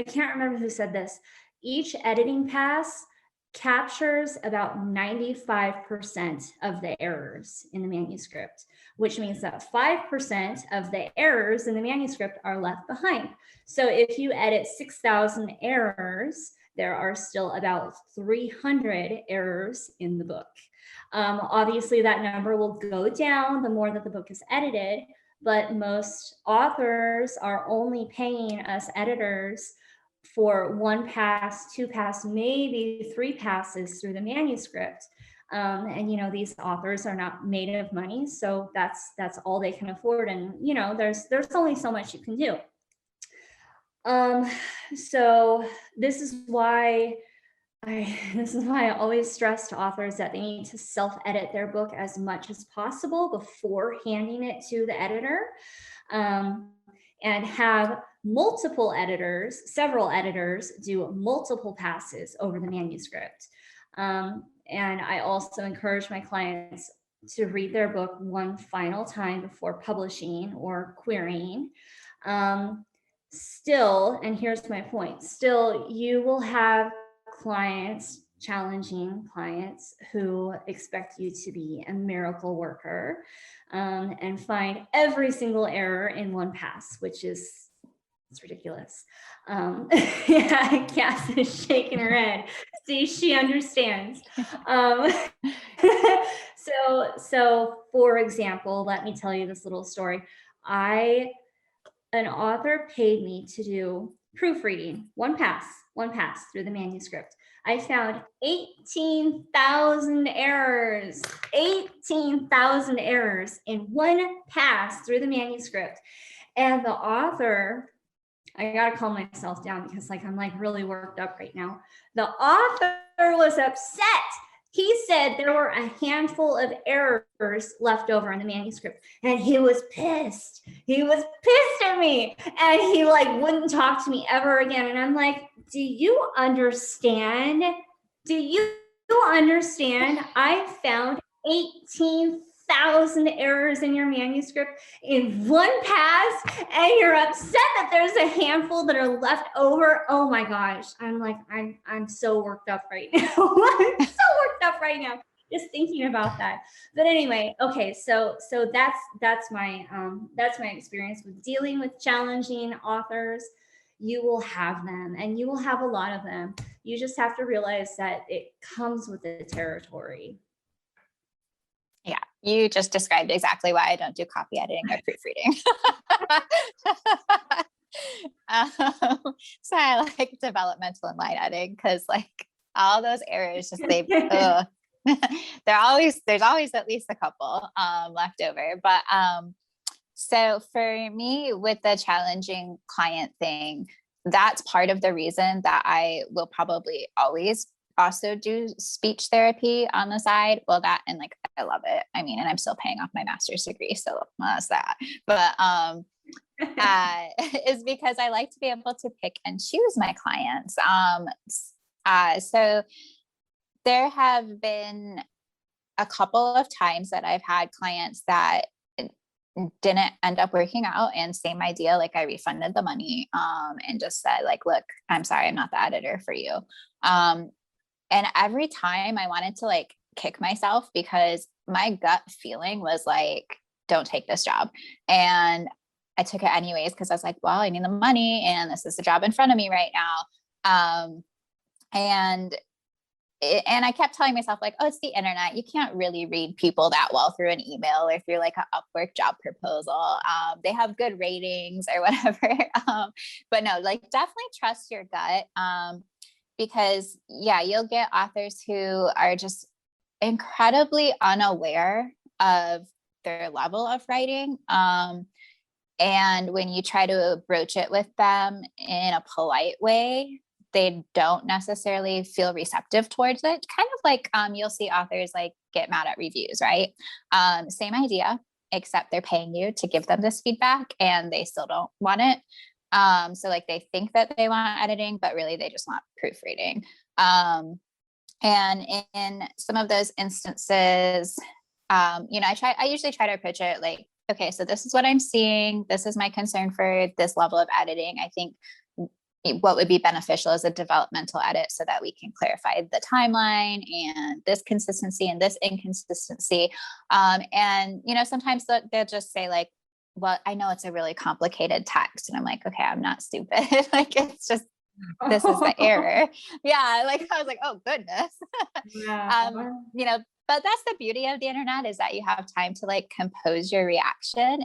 can't remember who said this. Each editing pass captures about 95% of the errors in the manuscript, which means that 5% of the errors in the manuscript are left behind. So if you edit 6,000 errors, there are still about 300 errors in the book. Obviously, that number will go down the more that the book is edited, but most authors are only paying us editors for 1 pass, 2 pass, maybe 3 passes through the manuscript. And these authors are not made of money, so that's all they can afford. And there's only so much you can do. So this is why I always stress to authors that they need to self-edit their book as much as possible before handing it to the editor, and have several editors do multiple passes over the manuscript. And I also encourage my clients to read their book one final time before publishing or querying. Still, and here's my point, still you will have challenging clients who expect you to be a miracle worker, and find every single error in 1 pass, which is ridiculous. Yeah, Cass is shaking her head. See, she understands. So for example, let me tell you this little story. An author paid me to do proofreading, one pass through the manuscript. I found 18,000 errors in 1 pass through the manuscript. And the author, I gotta calm myself down because I'm really worked up right now. The author was upset. He said there were a handful of errors left over in the manuscript, and he was pissed. He was pissed at me, and he wouldn't talk to me ever again. And I'm like, do you understand? I found 18,000 errors in your manuscript in 1 pass, and you're upset that there's a handful that are left over. Oh my gosh. I'm so worked up right now. I'm so worked up right now just thinking about that. But anyway, okay, so that's my experience with dealing with challenging authors. You will have them, and you will have a lot of them. You just have to realize that it comes with the territory. Yeah, you just described exactly why I don't do copy editing or proofreading. So I like developmental and line editing because all those errors there's always at least a couple left over. But so for me with the challenging client thing, that's part of the reason that I will probably always also do speech therapy on the side. Well, that, and I love it. I mean, and I'm still paying off my master's degree, so that's that. But is because I like to be able to pick and choose my clients. So there have been a couple of times that I've had clients that didn't end up working out, and same idea, I refunded the money and just said look, I'm sorry, I'm not the editor for you. And every time I wanted to kick myself because my gut feeling was don't take this job. And I took it anyways because I was like, well, I need the money and this is the job in front of me right now. And I kept telling myself oh, it's the internet. You can't really read people that well through an email. Or if you're an Upwork job proposal, they have good ratings or whatever. But no, definitely trust your gut. Because yeah, you'll get authors who are just incredibly unaware of their level of writing. And when you try to broach it with them in a polite way, they don't necessarily feel receptive towards it. Kind of you'll see authors get mad at reviews, right? Same idea, except they're paying you to give them this feedback and they still don't want it. So they think that they want editing, but really they just want proofreading. And in some of those instances, I usually try to approach it okay, so this is what I'm seeing. This is my concern for this level of editing. I think what would be beneficial is a developmental edit so that we can clarify the timeline and this consistency and this inconsistency. And, sometimes they'll just say well, I know it's a really complicated text. And I'm like, okay, I'm not stupid. It's just this is the error. Yeah, like I was like, oh goodness. Yeah. You know, but that's the beauty of the internet, is that you have time to like compose your reaction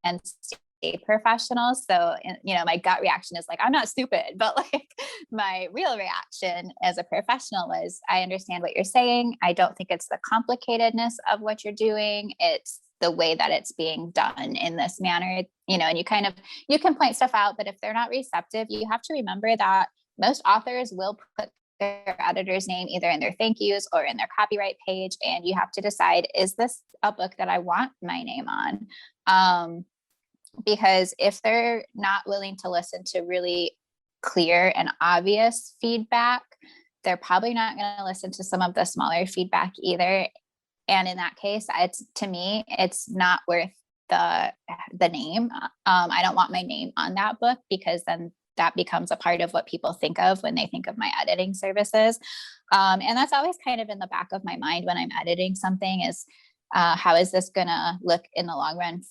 and stay professional. So, you know, my gut reaction is like, I'm not stupid, but like my real reaction as a professional was, I understand what you're saying. I don't think it's the complicatedness of what you're doing. It's the way that it's being done in this manner, you know, and you can point stuff out, but if they're not receptive, you have to remember that most authors will put their editor's name either in their thank yous or in their copyright page. And you have to decide, is this a book that I want my name on? Because if they're not willing to listen to really clear and obvious feedback, they're probably not going to listen to some of the smaller feedback either. And in that case, to me, it's not worth the name. I don't want my name on that book, because then that becomes a part of what people think of when they think of my editing services. And that's always kind of in the back of my mind when I'm editing something, is how is this gonna look in the long run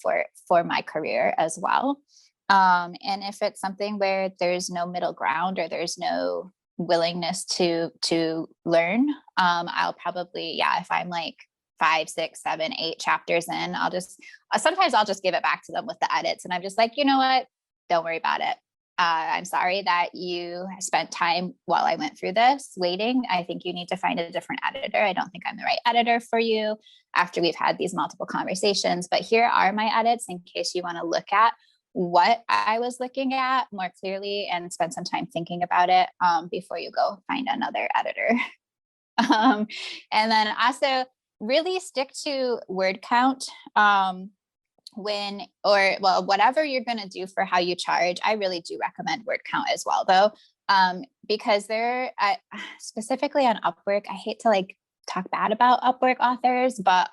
for my career as well? And if it's something where there's no middle ground, or there's no willingness to learn, I'll probably, if I'm like 5, 6, 7, 8 chapters in, sometimes I'll just give it back to them with the edits. And I'm just like, you know what? Don't worry about it. I'm sorry that you spent time while I went through this waiting. I think you need to find a different editor. I don't think I'm the right editor for you after we've had these multiple conversations. But here are my edits in case you want to look at what I was looking at more clearly and spend some time thinking about it before you go find another editor. And then also really stick to word count. Whatever you're going to do for how you charge, I really do recommend word count as well, though, because specifically on Upwork, I hate to like talk bad about Upwork authors, but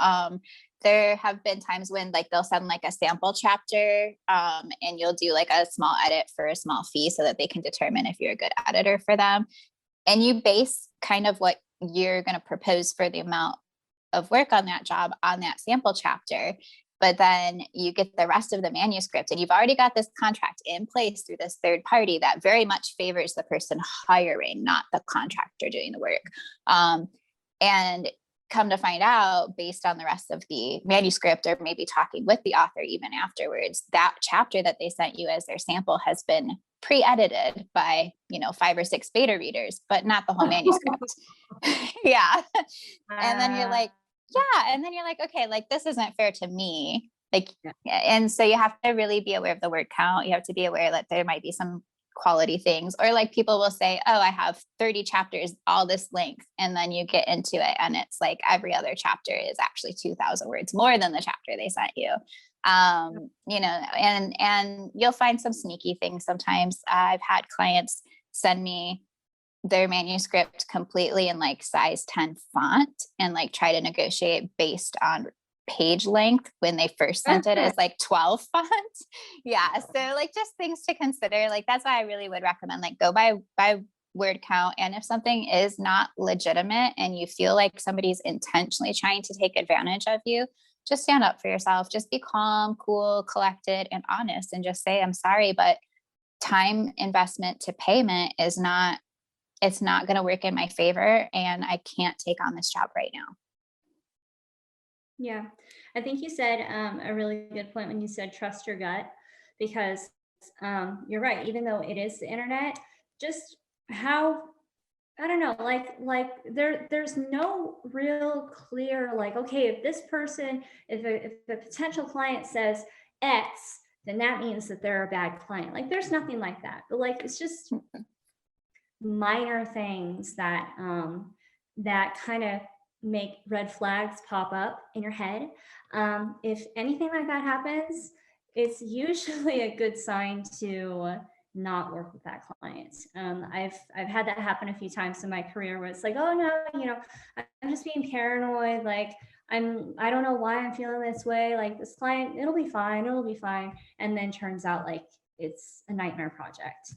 there have been times when like they'll send like a sample chapter, and you'll do like a small edit for a small fee so that they can determine if you're a good editor for them. And you base kind of what you're going to propose for the amount of work on that job on that sample chapter. But then you get the rest of the manuscript, and you've already got this contract in place through this third party that very much favors the person hiring, not the contractor doing the work. And come to find out, based on the rest of the manuscript, or maybe talking with the author even afterwards, that chapter that they sent you as their sample has been pre-edited by 5 or 6 beta readers, but not the whole manuscript. Yeah. And then you're like, okay, like this isn't fair to me. Like, and so you have to really be aware of the word count. You have to be aware that there might be some quality things, or like people will say, oh, I have 30 chapters, all this length. And then you get into it and it's like every other chapter is actually 2,000 words more than the chapter they sent you. And you'll find some sneaky things. Sometimes I've had clients send me their manuscript completely in like size 10 font and like try to negotiate based on page length when they first sent it as like 12 fonts. Yeah. So like just things to consider. Like that's why I really would recommend like go by word count. And if something is not legitimate and you feel like somebody's intentionally trying to take advantage of you, just stand up for yourself. Just be calm, cool, collected, and honest, and just say, I'm sorry, but time investment to payment it's not going to work in my favor, and I can't take on this job right now. Yeah, I think you said a really good point when you said trust your gut, because you're right. Even though it is the internet, just how, I don't know, like there's no real clear, like, okay, if this person, if a potential client says X, then that means that they're a bad client. Like there's nothing like that. But like it's just minor things that that kind of make red flags pop up in your head. If anything like that happens, it's usually a good sign to not work with that client. I've had that happen a few times in my career where it's like, oh no, I'm just being paranoid. Like I don't know why I'm feeling this way. Like this client, it'll be fine. And then turns out like it's a nightmare project.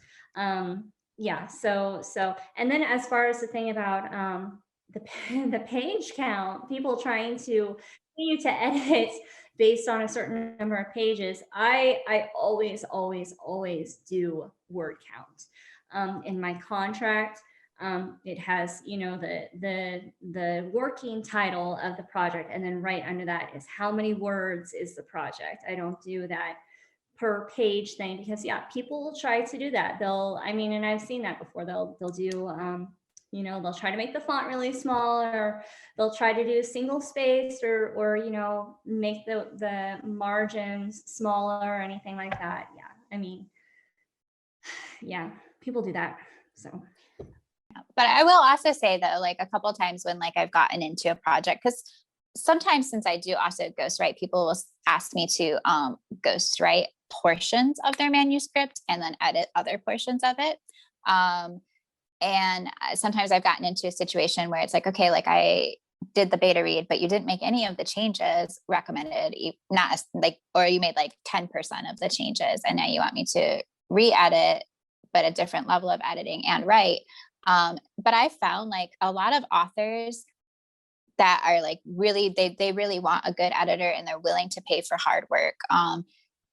Yeah. So, and then as far as the thing about the page count, people trying to continue to edit based on a certain number of pages, I always do word count. in my contract. It has, you know, the working title of the project, and then right under that is how many words is the project. I don't do that per page thing because yeah, people will try to do that. I mean, and I've seen that before. They'll do, you know, they'll try to make the font really small, or they'll try to do single spaced, or you know, make the margins smaller or anything like that. Yeah, I mean, yeah, people do that. So. But I will also say though, like a couple of times when like I've gotten into a project, because sometimes since I do also ghostwrite, people will ask me to ghostwrite portions of their manuscript and then edit other portions of it. And sometimes I've gotten into a situation where it's like, okay, like I did the beta read, but you didn't make any of the changes recommended, not like, or you made like 10% of the changes, and now you want me to re-edit, but a different level of editing and write. But I found like a lot of authors that are like really, they really want a good editor and they're willing to pay for hard work.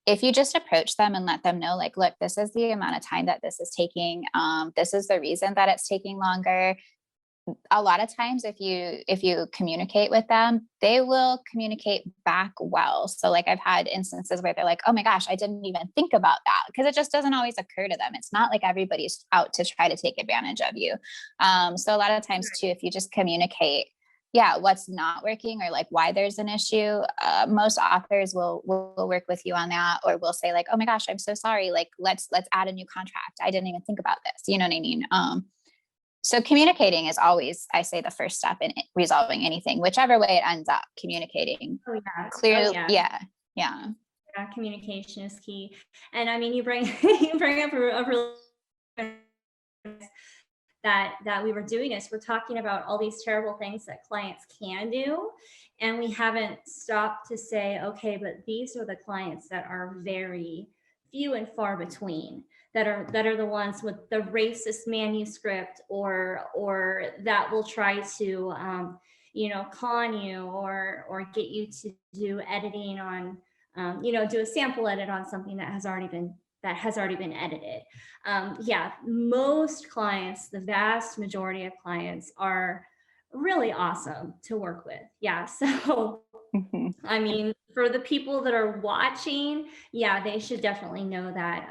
If you just approach them and let them know, like, look, this is the amount of time that this is taking. This is the reason that it's taking longer. A lot of times if you communicate with them, they will communicate back well. So like I've had instances where they're like, oh my gosh, I didn't even think about that, because it just doesn't always occur to them. It's not like everybody's out to try to take advantage of you. So a lot of times too, if you just communicate, yeah, what's not working or like why there's an issue, most authors will work with you on that, or will say like, oh my gosh, I'm so sorry. Like, let's add a new contract. I didn't even think about this. You know what I mean? So communicating is always, I say, the first step in resolving anything, whichever way it ends up. Communicating clearly. Yeah. Communication is key. And I mean, you bring up a really that we were doing this. We're talking about all these terrible things that clients can do, and we haven't stopped to say, okay, but these are the clients that are very few and far between, that are the ones with the racist manuscript, or that will try to you know, con you, or get you to do editing on you know, do a sample edit on something that has already been edited. Yeah, most clients, the vast majority of clients, are really awesome to work with. Yeah, so I mean, for the people that are watching, yeah, they should definitely know that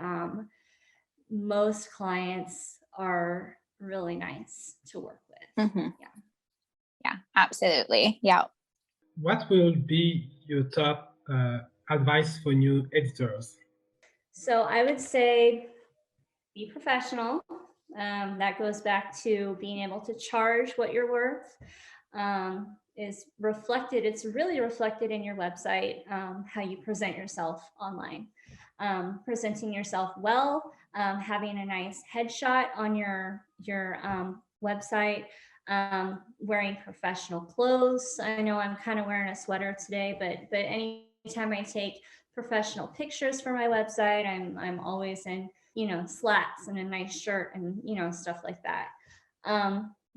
most clients are really nice to work with. Yeah, absolutely. Yeah. What will be your top advice for new editors? So I would say be professional. That goes back to being able to charge what you're worth. Is reflected, it's really reflected in your website, how you present yourself online. Presenting yourself well, having a nice headshot on your website, wearing professional clothes. I know I'm kind of wearing a sweater today, but anytime I take professional pictures for my website, I'm always in, you know, slacks and a nice shirt and, you know, stuff like that.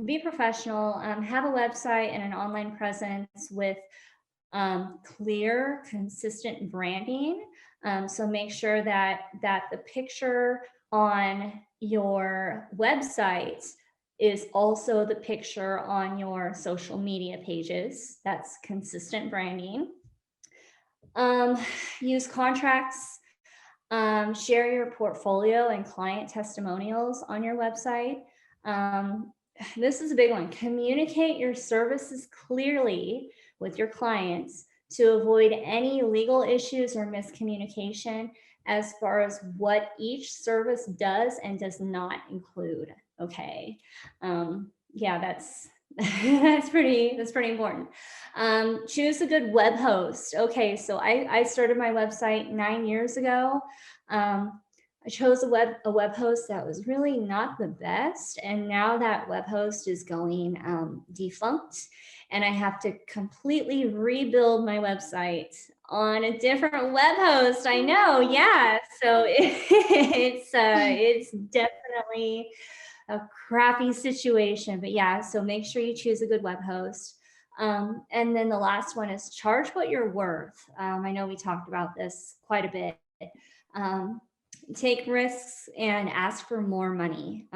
Be professional, have a website and an online presence with clear, consistent branding. So make sure that the picture on your website is also the picture on your social media pages. That's consistent branding. Use contracts. Share your portfolio and client testimonials on your website. This is a big one. Communicate your services clearly with your clients to avoid any legal issues or miscommunication as far as what each service does and does not include. Okay. Yeah, that's pretty important. Choose a good web host. Okay, so I started my website 9 years ago. I chose a web host that was really not the best, and now that web host is going defunct, and I have to completely rebuild my website on a different web host. I know, yeah. So it's definitely a crappy situation, but yeah, so make sure you choose a good web host. And then the last one is charge what you're worth. I know we talked about this quite a bit. take risks and ask for more money.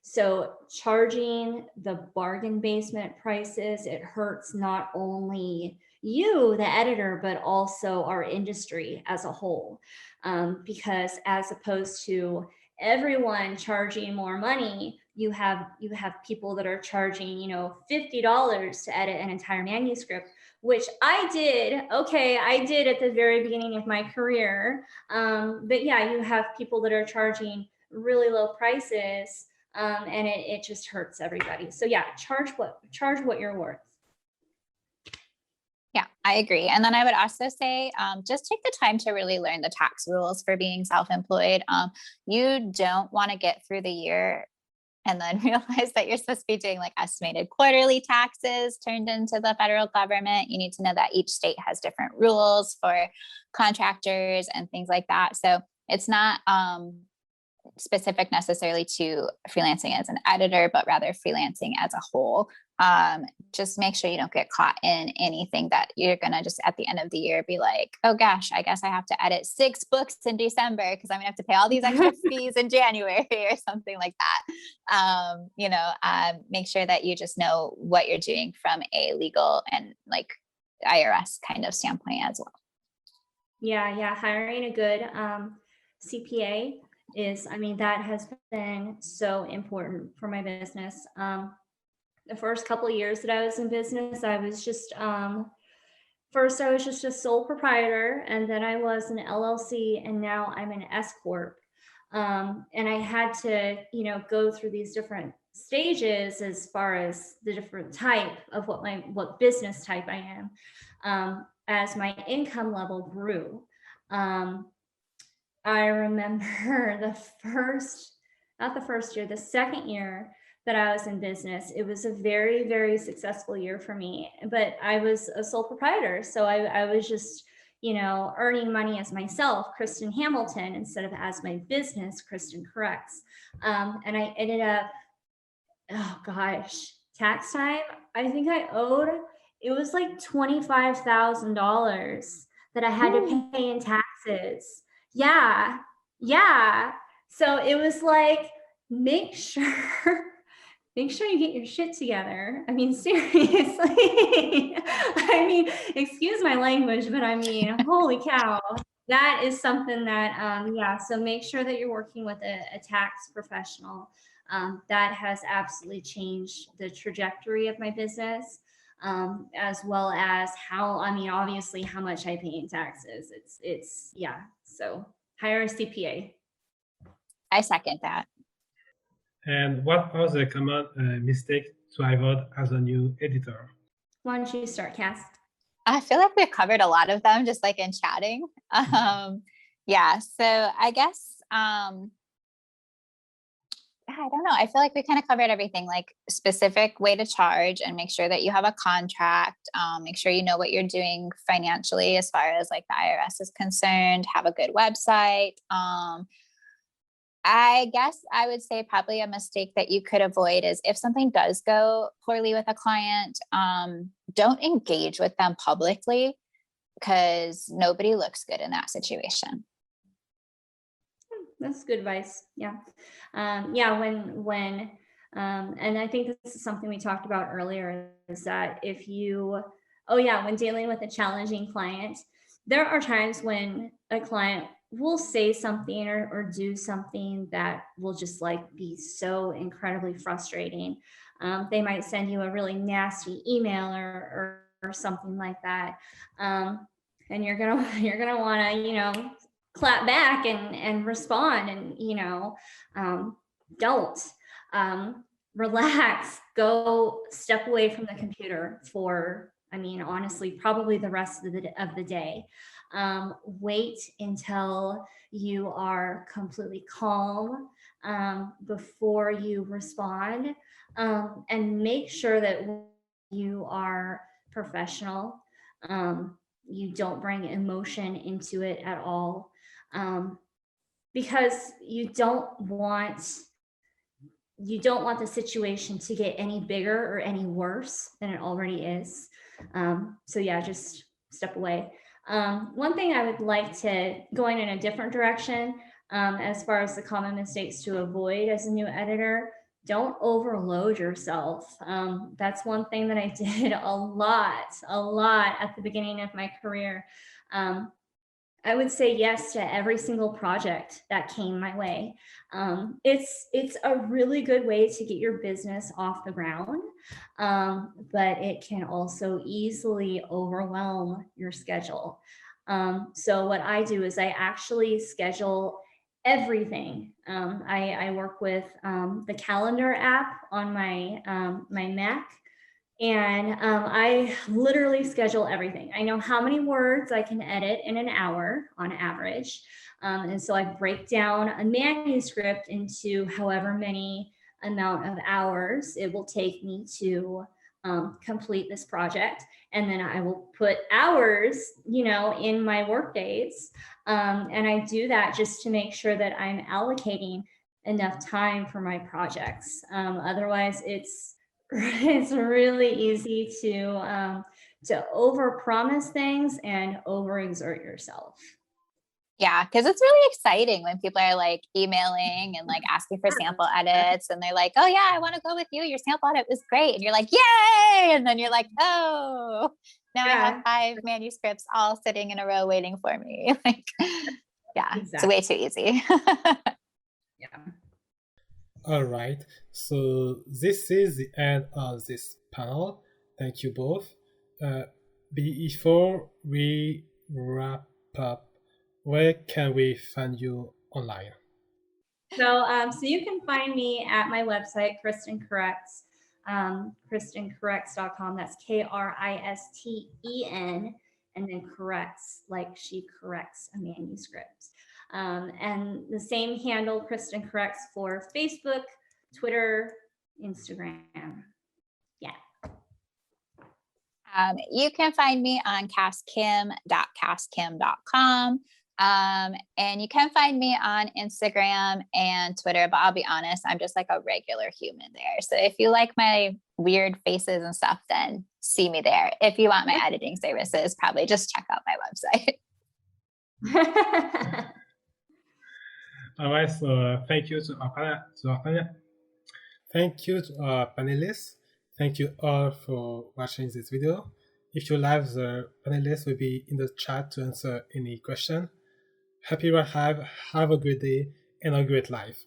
So charging the bargain basement prices, it hurts not only you, the editor, but also our industry as a whole. Because as opposed to everyone charging more money, you have people that are charging, $50 to edit an entire manuscript, which I did. Okay, I did at the very beginning of my career. But yeah, you have people that are charging really low prices, and it just hurts everybody. So yeah, charge what you're worth. Yeah, I agree. And then I would also say, just take the time to really learn the tax rules for being self-employed. You don't want to get through the year and then realize that you're supposed to be doing like estimated quarterly taxes turned into the federal government. You need to know that each state has different rules for contractors and things like that. So it's not specific necessarily to freelancing as an editor, but rather freelancing as a whole. Just make sure you don't get caught in anything that you're going to just at the end of the year be like, oh gosh, I guess I have to edit 6 books in December because I'm gonna have to pay all these extra fees in January or something like that. Make sure that you just know what you're doing from a legal and like IRS kind of standpoint as well. Yeah. Hiring a good CPA that has been so important for my business. The first couple of years that I was in business, I was just first I was just a sole proprietor, and then I was an LLC, and now I'm an S corp. And I had to, go through these different stages as far as the different type of what business type I am, as my income level grew. I remember not the first year, the second year that I was in business, it was a very, very successful year for me, but I was a sole proprietor. So I was just, earning money as myself, Kristen Hamilton, instead of as my business, Kristen Corrects. And I ended up, oh gosh, tax time, I think I owed, it was like $25,000 that I had to pay in taxes. Yeah. So it was like, make sure you get your shit together. I mean, seriously. Excuse my language, but holy cow. That is something that, so make sure that you're working with a tax professional. That has absolutely changed the trajectory of my business, as well as obviously how much I pay in taxes. So hire a CPA. I second that. And what are the common mistakes to avoid as a new editor? Why don't you start, Cass? I feel like we've covered a lot of them just like in chatting. So I guess, I don't know. I feel like we kind of covered everything, like specific way to charge and make sure that you have a contract, make sure you know what you're doing financially as far as like the IRS is concerned, have a good website. I guess I would say probably a mistake that you could avoid is if something does go poorly with a client, don't engage with them publicly because nobody looks good in that situation. That's good advice. Yeah. And I think this is something we talked about earlier, is that when dealing with a challenging client, there are times when a client will say something or do something that will just like be so incredibly frustrating. They might send you a really nasty email or something like that. And you're gonna want to, clap back and respond and, don't, relax, go step away from the computer for, honestly, probably the rest of the day. Wait until you are completely calm, before you respond, and make sure that you are professional. You don't bring emotion into it at all, because you don't want the situation to get any bigger or any worse than it already is. Just step away. One thing I would like to, going in a different direction, As far as the common mistakes to avoid as a new editor, don't overload yourself. That's one thing that I did a lot at the beginning of my career. I would say yes to every single project that came my way. It's a really good way to get your business off the ground, but it can also easily overwhelm your schedule. So what I do is I actually schedule everything. I work with the calendar app on my Mac, and I literally schedule everything. I know how many words I can edit in an hour on average. And so I break down a manuscript into however many amount of hours it will take me to complete this project. And then I will put hours, in my work days. And I do that just to make sure that I'm allocating enough time for my projects. Otherwise, it's really easy to overpromise things and overexert yourself. Yeah, because it's really exciting when people are like emailing and like asking for sample edits, and they're like, "Oh yeah, I want to go with you. Your sample edit was great," and you're like, "Yay!" And then you're like, "Oh, now I have 5 manuscripts all sitting in a row waiting for me." Like, yeah, exactly. It's way too easy. Yeah. All right. So this is the end of this panel. Thank you both. Before we wrap up, where can we find you online? So you can find me at my website, Kristen Corrects, KristenCorrects.com. That's Kristen, and then corrects, like she corrects a manuscript. And the same handle, Kristen Corrects, for Facebook, Twitter, Instagram. Yeah. You can find me on castkim.castkim.com. And you can find me on Instagram and Twitter, but I'll be honest, I'm just like a regular human there. So if you like my weird faces and stuff, then see me there. If you want my editing services, probably just check out my website. All right, so thank you to our Thank you to our panelists. Thank you all for watching this video. If you like, the panelists will be in the chat to answer any question. Happy Rahab, have a great day and a great life.